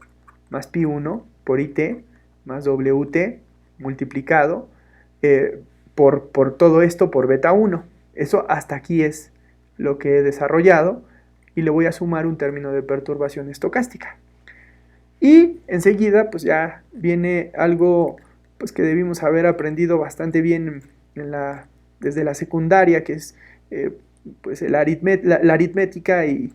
más pi 1 por IT más WT multiplicado por todo esto por beta 1. Eso hasta aquí es lo que he desarrollado y le voy a sumar un término de perturbación estocástica. Y enseguida pues ya viene algo pues, que debimos haber aprendido bastante bien desde la secundaria, que es pues la aritmética y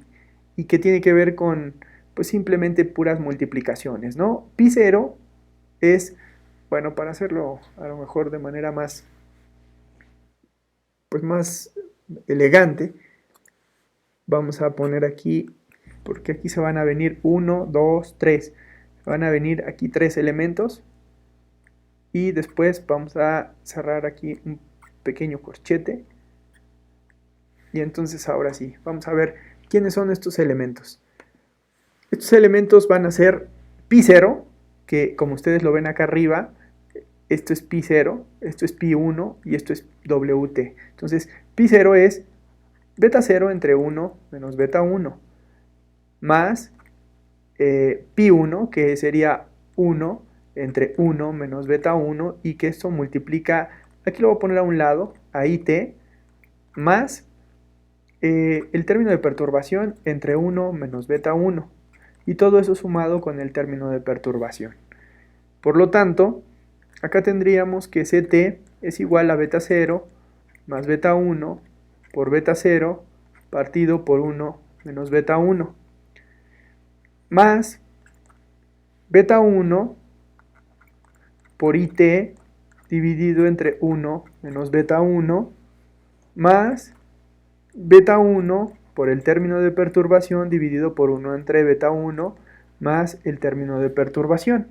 que tiene que ver con pues simplemente puras multiplicaciones, ¿no? Pi 0 es, bueno, para hacerlo a lo mejor de manera más elegante, vamos a poner aquí, porque aquí se van a venir 1, 2, 3, van a venir aquí 3 elementos y después vamos a cerrar aquí un pequeño corchete y entonces ahora sí, vamos a ver quiénes son estos elementos. Estos elementos van a ser pi 0, que como ustedes lo ven acá arriba, esto es pi 0, esto es pi 1 y esto es WT. Entonces, pi 0 es beta 0 entre 1 menos beta 1, más pi 1, que sería 1 entre 1 menos beta 1, y que esto multiplica, aquí lo voy a poner a un lado, a IT, más el término de perturbación entre 1 menos beta 1, y todo eso sumado con el término de perturbación. Por lo tanto, acá tendríamos que CT es igual a beta 0 más beta 1 por beta 0 partido por 1 menos beta 1, más beta 1 por IT dividido entre 1 menos beta 1, más beta 1 por el término de perturbación dividido por 1 entre beta 1 más el término de perturbación.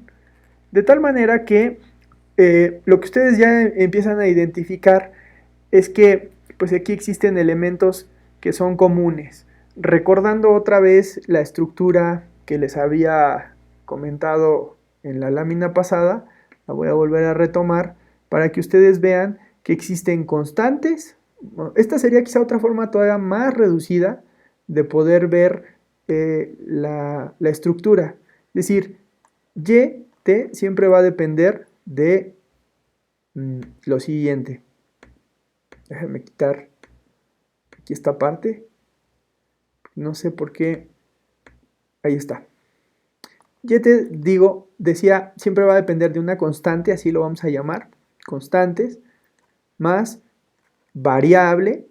De tal manera que lo que ustedes ya empiezan a identificar es que pues aquí existen elementos que son comunes. Recordando otra vez la estructura que les había comentado en la lámina pasada, la voy a volver a retomar para que ustedes vean que existen constantes. Esta sería quizá otra forma todavía más reducida de poder ver la estructura. Es decir, YT siempre va a depender de lo siguiente. Déjenme quitar aquí esta parte. No sé por qué. Ahí está. YT, decía, siempre va a depender de una constante, así lo vamos a llamar. Constantes más variable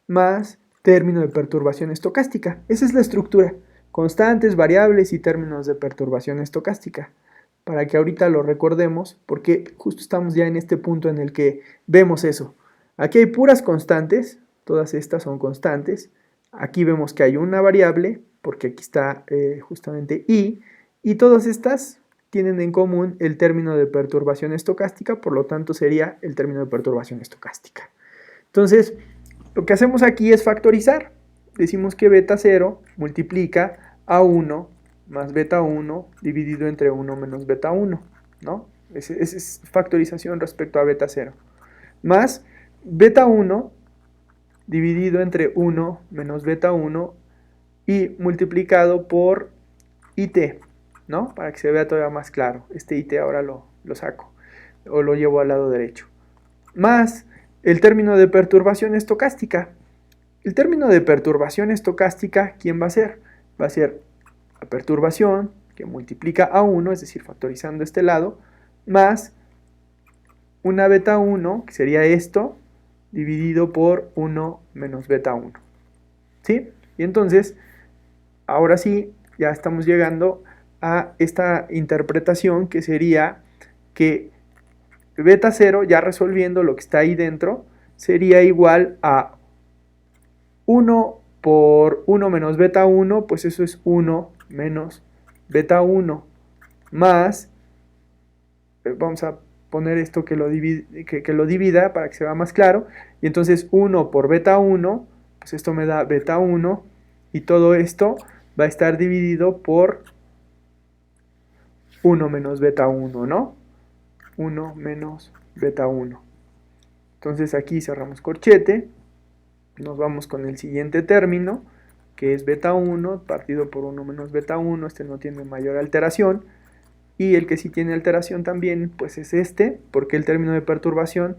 más término de perturbación estocástica. Esa es la estructura. Constantes, variables y términos de perturbación estocástica. Para que ahorita lo recordemos, porque justo estamos ya en este punto en el que vemos eso. Aquí hay puras constantes, todas estas son constantes. Aquí vemos que hay una variable, porque aquí está justamente i, y todas estas tienen en común el término de perturbación estocástica, por lo tanto sería el término de perturbación estocástica. Entonces, lo que hacemos aquí es factorizar. Decimos que beta 0 multiplica a 1 más beta 1 dividido entre 1 menos beta 1, ¿no? Esa es factorización respecto a beta 0. Más beta 1 dividido entre 1 menos beta 1 y multiplicado por IT, ¿no? Para que se vea todavía más claro. Este IT ahora lo saco o lo llevo al lado derecho. Más el término de perturbación estocástica. El término de perturbación estocástica, ¿quién va a ser? Va a ser la perturbación que multiplica a 1, es decir, factorizando este lado, más una beta 1, que sería esto, dividido por 1 menos beta 1. ¿Sí? Y entonces, ahora sí, ya estamos llegando a esta interpretación que sería que beta 0, ya resolviendo lo que está ahí dentro, sería igual a 1 por 1 menos beta 1, pues eso es 1 menos beta 1 más, vamos a poner esto que lo divida para que se vea más claro, y entonces 1 por beta 1, pues esto me da beta 1, y todo esto va a estar dividido por 1 menos beta 1, ¿no? 1 menos beta 1. Entonces aquí cerramos corchete, nos vamos con el siguiente término, que es beta 1 partido por 1 menos beta 1, este no tiene mayor alteración, y el que sí tiene alteración también, pues es este, porque el término de perturbación,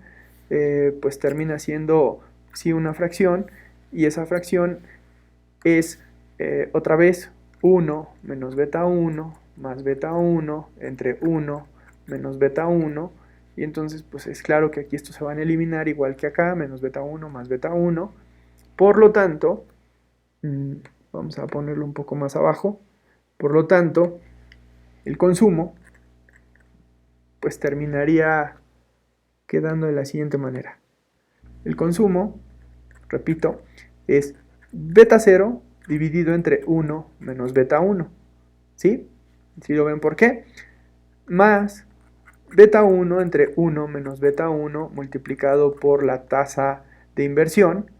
pues termina siendo, sí, una fracción, y esa fracción es, otra vez, 1 menos beta 1 más beta 1 entre 1 menos beta 1, y entonces pues es claro que aquí estos se van a eliminar igual que acá, menos beta 1 más beta 1, por lo tanto, vamos a ponerlo un poco más abajo, por lo tanto, el consumo pues terminaría quedando de la siguiente manera. El consumo, repito, es beta 0 dividido entre 1 menos beta 1, ¿sí? ¿Sí lo ven por qué? Más beta 1 entre 1 menos beta 1 multiplicado por la tasa de inversión,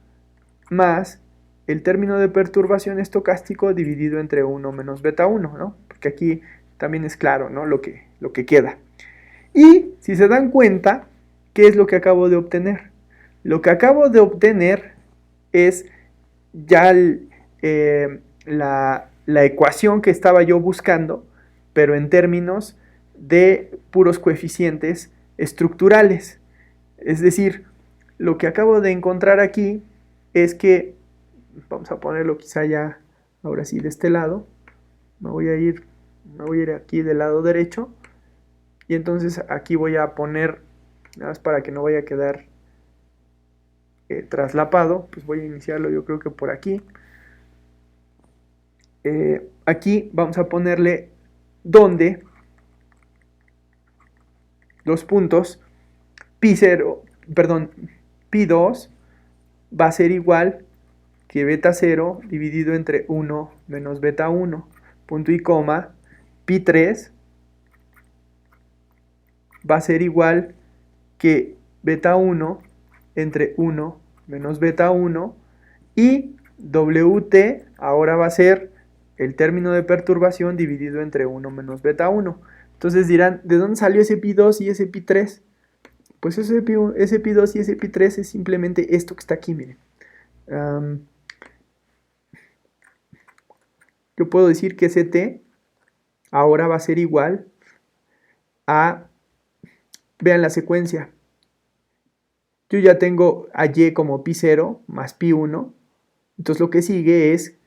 más el término de perturbación estocástico dividido entre 1 menos beta 1, ¿no? Porque aquí también es claro, ¿no? Lo que queda. Y si se dan cuenta, ¿qué es lo que acabo de obtener? Lo que acabo de obtener es ya la ecuación que estaba yo buscando, pero en términos de puros coeficientes estructurales. Es decir, lo que acabo de encontrar aquí es que, vamos a ponerlo quizá ya, ahora sí, de este lado, me voy a ir aquí del lado derecho, y entonces aquí voy a poner, nada más para que no vaya a quedar traslapado, pues voy a iniciarlo yo creo que por aquí. Aquí vamos a ponerle donde los puntos pi0, perdón, pi2 va a ser igual que beta 0 dividido entre 1 menos beta 1, punto y coma, pi3 va a ser igual que beta 1 entre 1 menos beta 1, y Wt ahora va a ser el término de perturbación dividido entre 1 menos beta 1. Entonces dirán, ¿de dónde salió ese pi2 y ese pi3? Pues ese pi2 y ese pi3 es simplemente esto que está aquí, miren. Yo puedo decir que Ct ahora va a ser igual a, vean la secuencia, yo ya tengo a y como pi0 más pi1, entonces lo que sigue es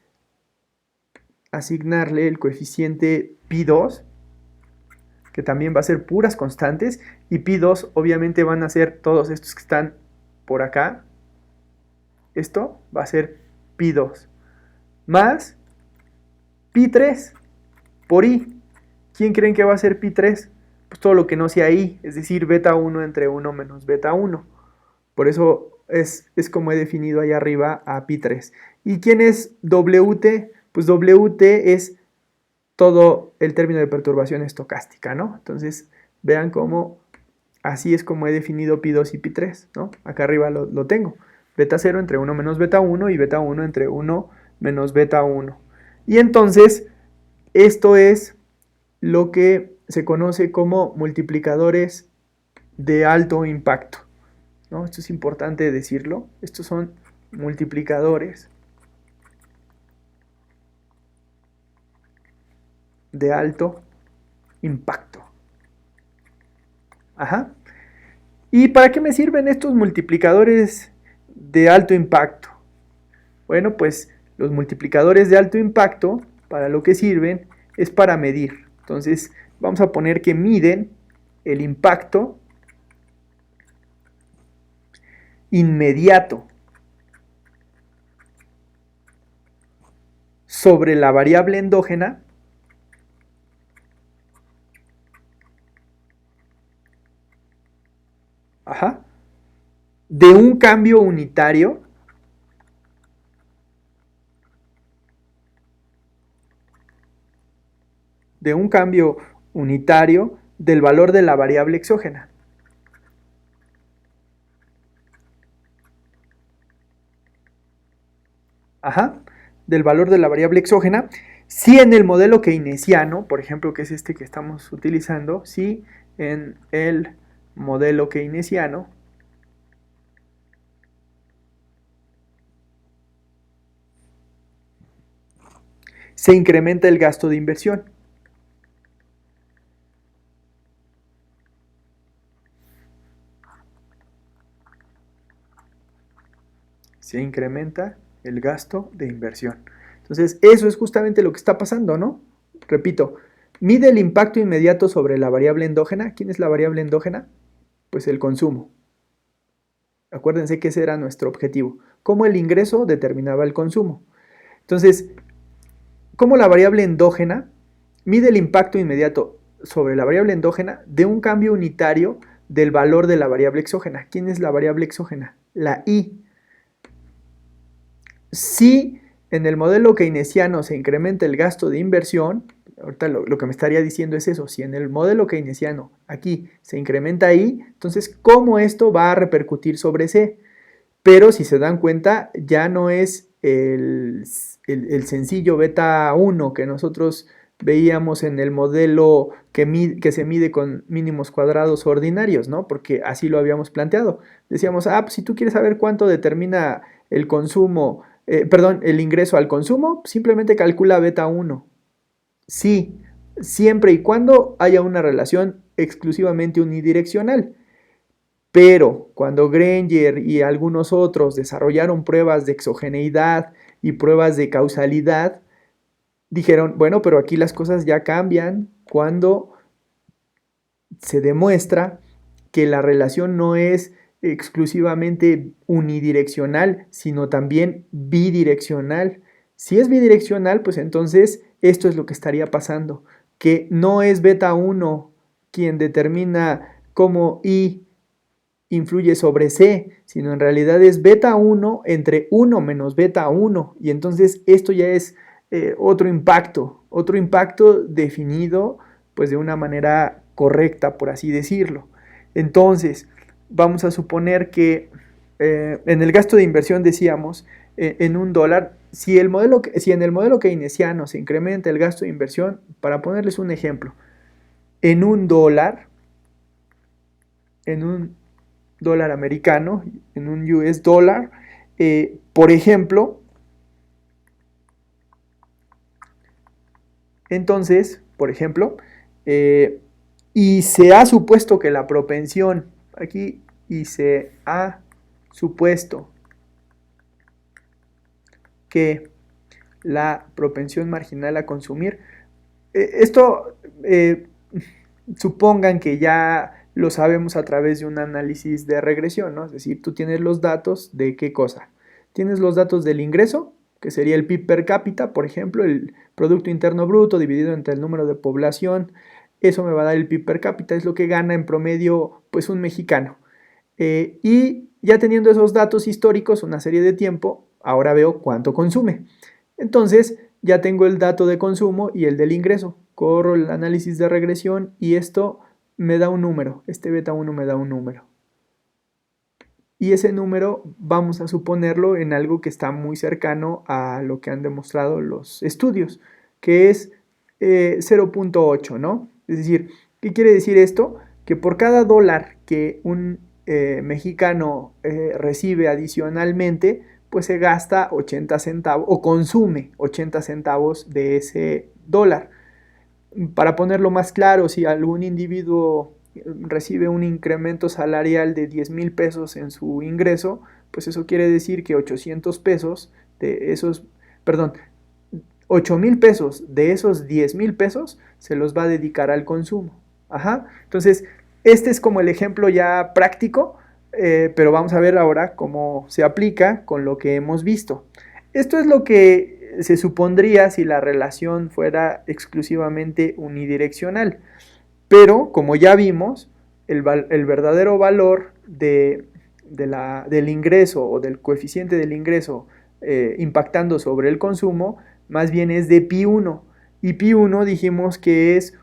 asignarle el coeficiente pi2, que también va a ser puras constantes, y pi2 obviamente van a ser todos estos que están por acá, esto va a ser pi2, más pi3 por i. ¿Quién creen que va a ser pi3? Pues todo lo que no sea i, es decir, beta 1 entre 1 menos beta 1. Por eso es como he definido ahí arriba a pi3. ¿Y quién es Wt? Pues Wt es todo el término de perturbación estocástica, ¿no? Entonces, vean cómo así es como he definido pi2 y pi3, ¿no? Acá arriba lo tengo. Beta 0 entre 1 menos beta 1 y beta 1 entre 1 menos beta 1. Y entonces, esto es lo que se conoce como multiplicadores de alto impacto, ¿no? Esto es importante decirlo. Estos son multiplicadores de alto impacto. Ajá. ¿Y para qué me sirven estos multiplicadores de alto impacto? Bueno, pues los multiplicadores de alto impacto, para lo que sirven, es para medir. Entonces, vamos a poner que miden el impacto inmediato sobre la variable endógena de un cambio unitario de un cambio unitario del valor de la variable exógena. Ajá, del valor de la variable exógena. Si en el modelo keynesiano, por ejemplo, que es este que estamos utilizando, si en el modelo keynesiano se incrementa el gasto de inversión. Se incrementa el gasto de inversión. Entonces, eso es justamente lo que está pasando, ¿no? Repito, mide el impacto inmediato sobre la variable endógena. ¿Quién es la variable endógena? Pues el consumo. Acuérdense que ese era nuestro objetivo. Cómo el ingreso determinaba el consumo. Entonces, cómo la variable endógena mide el impacto inmediato sobre la variable endógena de un cambio unitario del valor de la variable exógena. ¿Quién es la variable exógena? La I. Si en el modelo keynesiano se incrementa el gasto de inversión, ahorita lo que me estaría diciendo es eso, si en el modelo keynesiano aquí se incrementa I, entonces ¿cómo esto va a repercutir sobre C? Pero si se dan cuenta, ya no es el sencillo beta 1 que nosotros veíamos en el modelo que se mide con mínimos cuadrados ordinarios, ¿no? Porque así lo habíamos planteado. Decíamos, pues si tú quieres saber cuánto determina el consumo, el ingreso al consumo, simplemente calcula beta 1. Sí, siempre y cuando haya una relación exclusivamente unidireccional. Pero cuando Granger y algunos otros desarrollaron pruebas de exogeneidad y pruebas de causalidad, dijeron, bueno, pero aquí las cosas ya cambian cuando se demuestra que la relación no es exclusivamente unidireccional, sino también bidireccional. Si es bidireccional, pues entonces esto es lo que estaría pasando, que no es beta 1 quien determina cómo I influye sobre C, sino en realidad es beta 1 entre 1 menos beta 1, y entonces esto ya es otro impacto definido pues de una manera correcta, por así decirlo. Entonces, vamos a suponer que en el gasto de inversión decíamos, en $1, si en el modelo keynesiano se incrementa el gasto de inversión, para ponerles un ejemplo, en $1, en un dólar americano, en un US dólar, por ejemplo, entonces, por ejemplo, y se ha supuesto que la propensión, aquí, y se ha supuesto que la propensión marginal a consumir, esto supongan que ya lo sabemos a través de un análisis de regresión, ¿no? Es decir, tú tienes los datos de qué cosa. Tienes los datos del ingreso, que sería el PIB per cápita, por ejemplo, el Producto Interno Bruto dividido entre el número de población. Eso me va a dar el PIB per cápita, es lo que gana en promedio pues un mexicano. Y ya teniendo esos datos históricos, una serie de tiempo, ahora veo cuánto consume. Entonces, ya tengo el dato de consumo y el del ingreso. Corro el análisis de regresión y esto me da un número. Este beta 1 me da un número. Y ese número vamos a suponerlo en algo que está muy cercano a lo que han demostrado los estudios, que es 0.8, ¿no? Es decir, ¿qué quiere decir esto? Que por cada dólar que un mexicano recibe adicionalmente, pues se gasta 80 centavos o consume 80 centavos de ese dólar. Para ponerlo más claro, si algún individuo recibe un incremento salarial de 10,000 pesos en su ingreso, pues eso quiere decir que 800 pesos de esos, perdón, 8,000 pesos de esos 10,000 pesos se los va a dedicar al consumo. Ajá. Entonces, este es como el ejemplo ya práctico, pero vamos a ver ahora cómo se aplica con lo que hemos visto. Esto es lo que se supondría si la relación fuera exclusivamente unidireccional. Pero, como ya vimos, el verdadero valor del ingreso o del coeficiente del ingreso impactando sobre el consumo, más bien es de pi 1. Y pi1 dijimos que es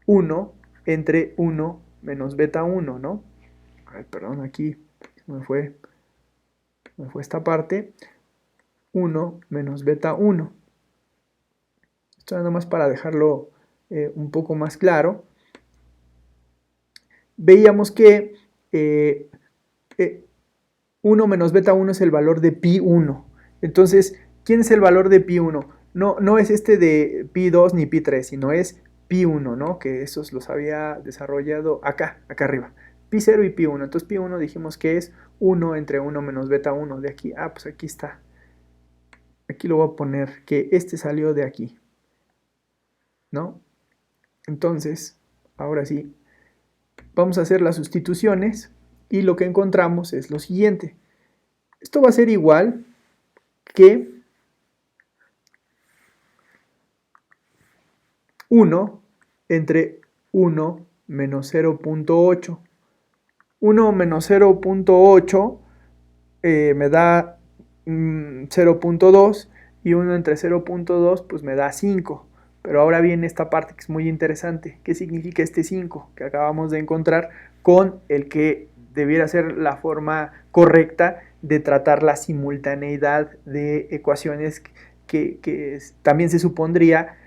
1 entre 1 menos beta 1, ¿no? Ay, perdón, aquí me fue esta parte. 1 menos beta 1. Esto nada más para dejarlo un poco más claro. Veíamos que 1 menos beta 1 es el valor de pi1. Entonces, ¿quién es el valor de pi1? No es este de pi2 ni pi3, sino es pi1, ¿no? Que esos los había desarrollado acá arriba. Pi0 y pi1. Entonces, pi1 dijimos que es 1 entre 1 menos beta 1. De aquí, pues aquí está. Aquí lo voy a poner que este salió de aquí, ¿no? Entonces, ahora sí, vamos a hacer las sustituciones y lo que encontramos es lo siguiente. Esto va a ser igual que 1 entre 1 menos 0.8. 1 menos 0.8 me da 0.2 y 1 entre 0.2 pues me da 5. Pero ahora viene esta parte que es muy interesante. ¿Qué significa este 5 que acabamos de encontrar con el que debiera ser la forma correcta de tratar la simultaneidad de ecuaciones que también se supondría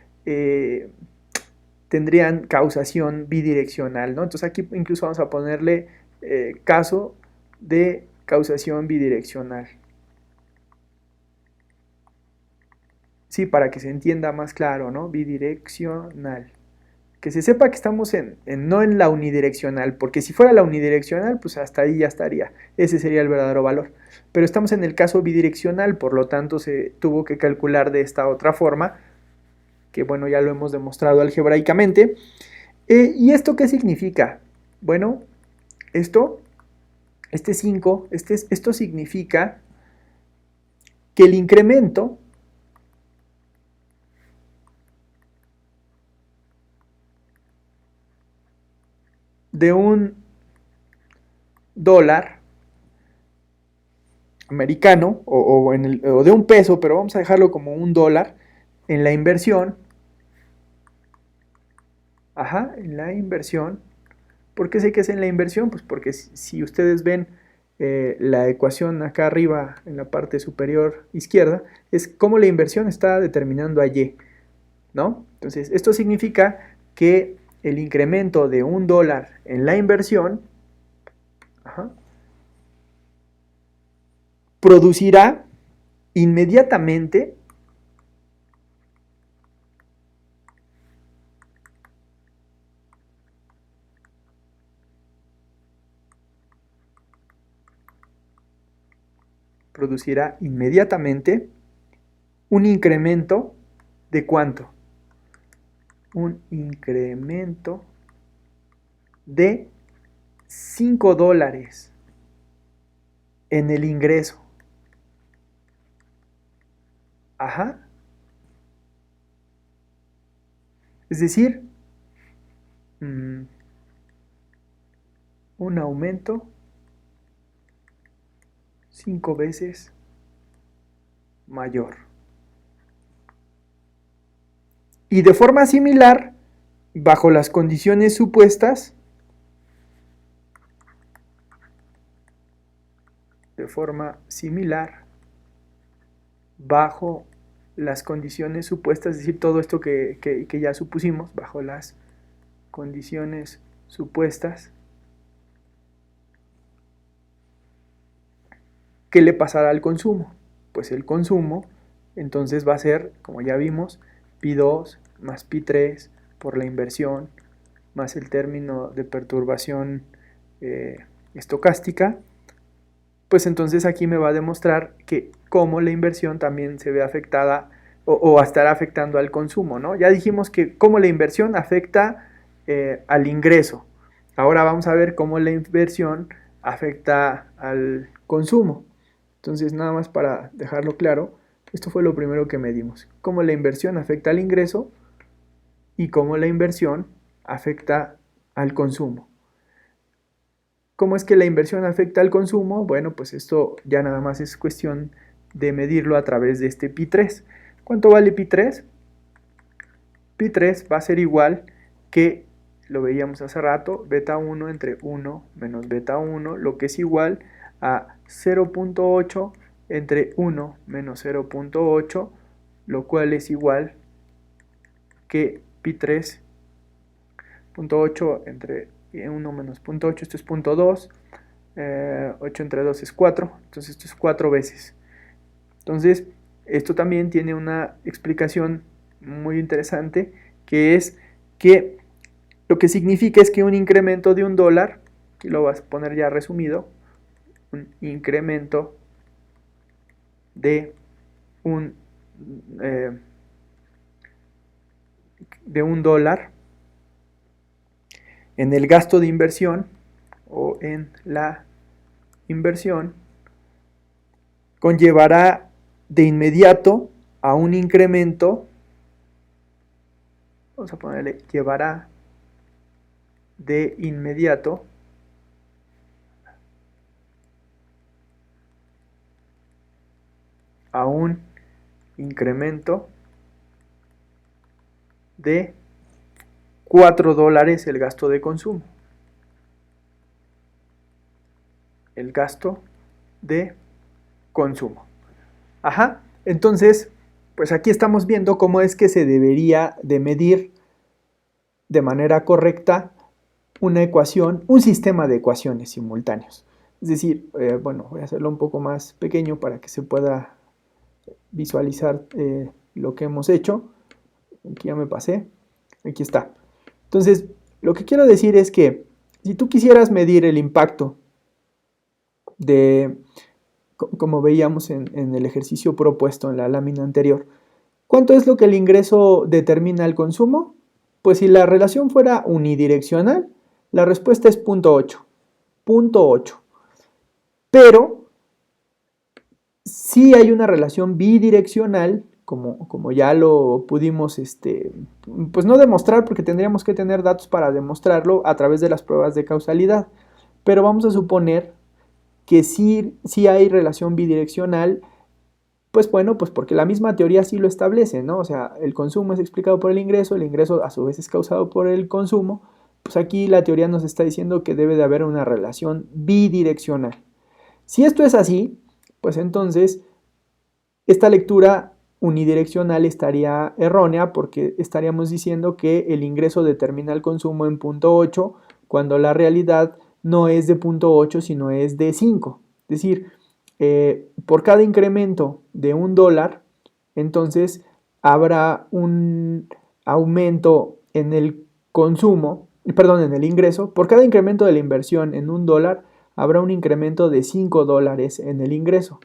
tendrían causación bidireccional, ¿no? Entonces aquí incluso vamos a ponerle caso de causación bidireccional. Sí, para que se entienda más claro, ¿no? Bidireccional. Que se sepa que estamos no en la unidireccional, porque si fuera la unidireccional, pues hasta ahí ya estaría. Ese sería el verdadero valor. Pero estamos en el caso bidireccional, por lo tanto se tuvo que calcular de esta otra forma, que bueno, ya lo hemos demostrado algebraicamente. ¿Y esto qué significa? Bueno, esto 5, esto significa que el incremento de un dólar americano o de un peso, pero vamos a dejarlo como un dólar en la inversión. En la inversión. ¿Por qué sé que es en la inversión? Pues porque si ustedes ven la ecuación acá arriba en la parte superior izquierda, es cómo la inversión está determinando a Y, ¿no? Entonces, esto significa que el incremento de un dólar en la inversión producirá inmediatamente un incremento de ¿cuánto? Un incremento de 5 dólares en el ingreso. Es decir, un aumento 5 veces mayor. Y de forma similar, bajo las condiciones supuestas, bajo las condiciones supuestas, es decir, todo esto que ya supusimos, bajo las condiciones supuestas, ¿qué le pasará al consumo? Pues el consumo entonces va a ser, como ya vimos, pi2 más pi3 por la inversión más el término de perturbación estocástica. Pues entonces aquí me va a demostrar que cómo la inversión también se ve afectada o estará afectando al consumo, ¿no? Ya dijimos que cómo la inversión afecta al ingreso. Ahora vamos a ver cómo la inversión afecta al consumo. Entonces, nada más para dejarlo claro, esto fue lo primero que medimos. Cómo la inversión afecta al ingreso y cómo la inversión afecta al consumo. ¿Cómo es que la inversión afecta al consumo? Bueno, pues esto ya nada más es cuestión de medirlo a través de este pi3. ¿Cuánto vale pi3? pi3 va a ser igual que, lo veíamos hace rato, beta 1 entre 1 menos beta 1, lo que es igual a 0.8 entre 1 menos 0.8, lo cual es igual que pi3 0.8 entre 1 menos 0.8, esto es 0.2, 8 entre 2 es 4, entonces esto es 4 veces. Entonces, esto también tiene una explicación muy interesante, que es que lo que significa es que un incremento de $1, aquí lo vas a poner ya resumido, un incremento de un $1 en el gasto de inversión o en la inversión conllevará de inmediato a un incremento, vamos a ponerle, llevará de inmediato a un incremento de $4 el gasto de consumo. El gasto de consumo. Ajá, entonces, pues aquí estamos viendo cómo es que se debería de medir de manera correcta una ecuación, un sistema de ecuaciones simultáneos. Es decir, bueno, voy a hacerlo un poco más pequeño para que se pueda visualizar lo que hemos hecho. Aquí ya me pasé, aquí está. Entonces, lo que quiero decir es que si tú quisieras medir el impacto de, como veíamos en el ejercicio propuesto en la lámina anterior, ¿cuánto es lo que el ingreso determina el consumo? Pues si la relación fuera unidireccional, la respuesta es 0.8. 0.8. Pero sí hay una relación bidireccional, como ya lo pudimos, pues no demostrar, porque tendríamos que tener datos para demostrarlo a través de las pruebas de causalidad. Pero vamos a suponer que sí hay relación bidireccional, pues bueno, pues porque la misma teoría sí lo establece, ¿no? O sea, el consumo es explicado por el ingreso a su vez es causado por el consumo, pues aquí la teoría nos está diciendo que debe de haber una relación bidireccional. Si esto es así, pues entonces esta lectura unidireccional estaría errónea porque estaríamos diciendo que el ingreso determina el consumo en 0.8 cuando la realidad no es de 0.8 sino es de 5. Es decir, por cada incremento de $1, entonces habrá un aumento en el consumo, perdón, en el ingreso. Por cada incremento de la inversión en $1, habrá un incremento de $5 en el ingreso.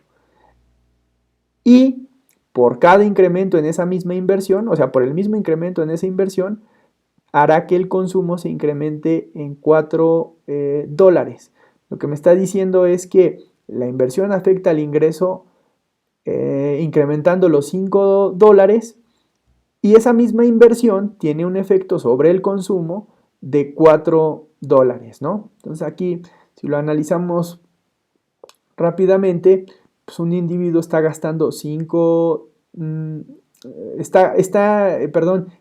Y por cada incremento en esa misma inversión, o sea, por el mismo incremento en esa inversión, hará que el consumo se incremente en $4. Lo que me está diciendo es que la inversión afecta al ingreso incrementando los $5 y esa misma inversión tiene un efecto sobre el consumo de $4, ¿no? Entonces aquí, si lo analizamos rápidamente, pues un individuo está gastando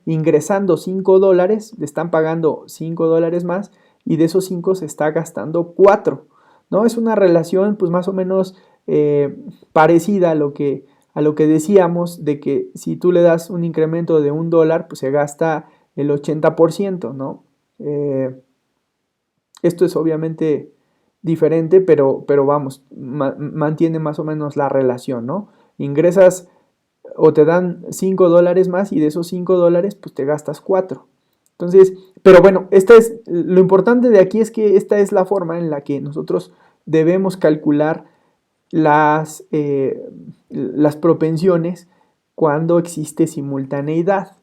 ingresando $5, le están pagando $5 más y de esos 5 se está gastando 4, ¿no? Es una relación pues más o menos parecida a lo que decíamos de que si tú le das un incremento de $1, pues se gasta el 80%, ¿no? Esto es obviamente diferente, pero vamos, mantiene más o menos la relación, ¿no? Ingresas o te dan $5 más y de esos $5 pues te gastas 4. Entonces, pero bueno, lo importante de aquí es que esta es la forma en la que nosotros debemos calcular las propensiones cuando existe simultaneidad.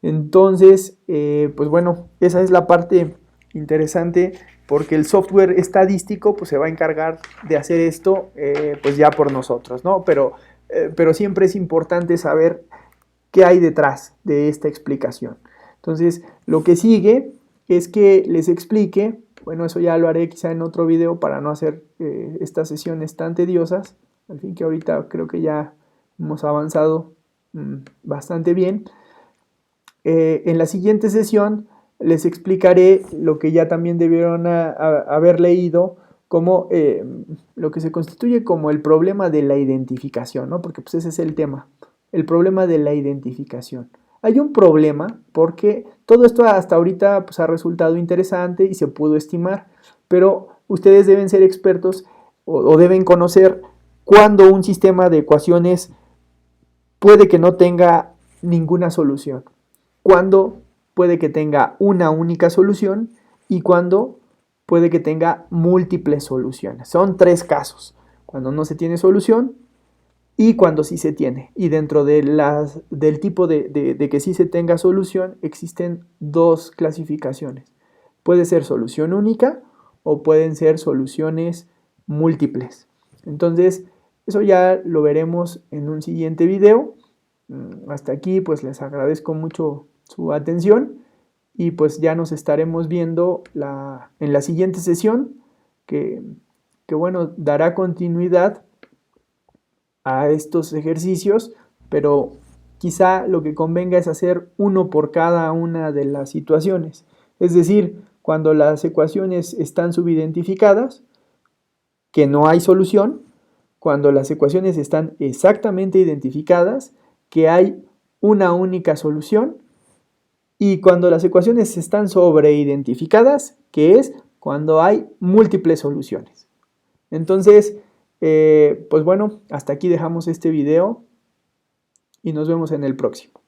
Entonces, pues bueno, esa es la parte interesante porque el software estadístico pues se va a encargar de hacer esto pues ya por nosotros, ¿no? Pero siempre es importante saber qué hay detrás de esta explicación. Entonces, lo que sigue es que les explique, bueno, eso ya lo haré quizá en otro video para no hacer estas sesiones tan tediosas, al fin que ahorita creo que ya hemos avanzado bastante bien. En la siguiente sesión les explicaré lo que ya también debieron haber leído, como lo que se constituye como el problema de la identificación, ¿no? Porque pues ese es el tema, el problema de la identificación. Hay un problema porque todo esto hasta ahorita pues, ha resultado interesante y se pudo estimar, pero ustedes deben ser expertos o deben conocer cuándo un sistema de ecuaciones puede que no tenga ninguna solución, cuándo puede que tenga una única solución y cuándo puede que tenga múltiples soluciones. Son 3 casos: cuando no se tiene solución y cuando sí se tiene. Y dentro del tipo de que sí se tenga solución existen 2 clasificaciones. Puede ser solución única o pueden ser soluciones múltiples. Entonces, eso ya lo veremos en un siguiente video. Hasta aquí pues les agradezco mucho su atención y pues ya nos estaremos viendo en la siguiente sesión que, que bueno, dará continuidad a estos ejercicios, pero quizá lo que convenga es hacer uno por cada una de las situaciones. Es decir, cuando las ecuaciones están subidentificadas, que no hay solución; cuando las ecuaciones están exactamente identificadas, que hay una única solución; y cuando las ecuaciones están sobreidentificadas, que es cuando hay múltiples soluciones. Entonces, pues bueno, hasta aquí dejamos este video y nos vemos en el próximo.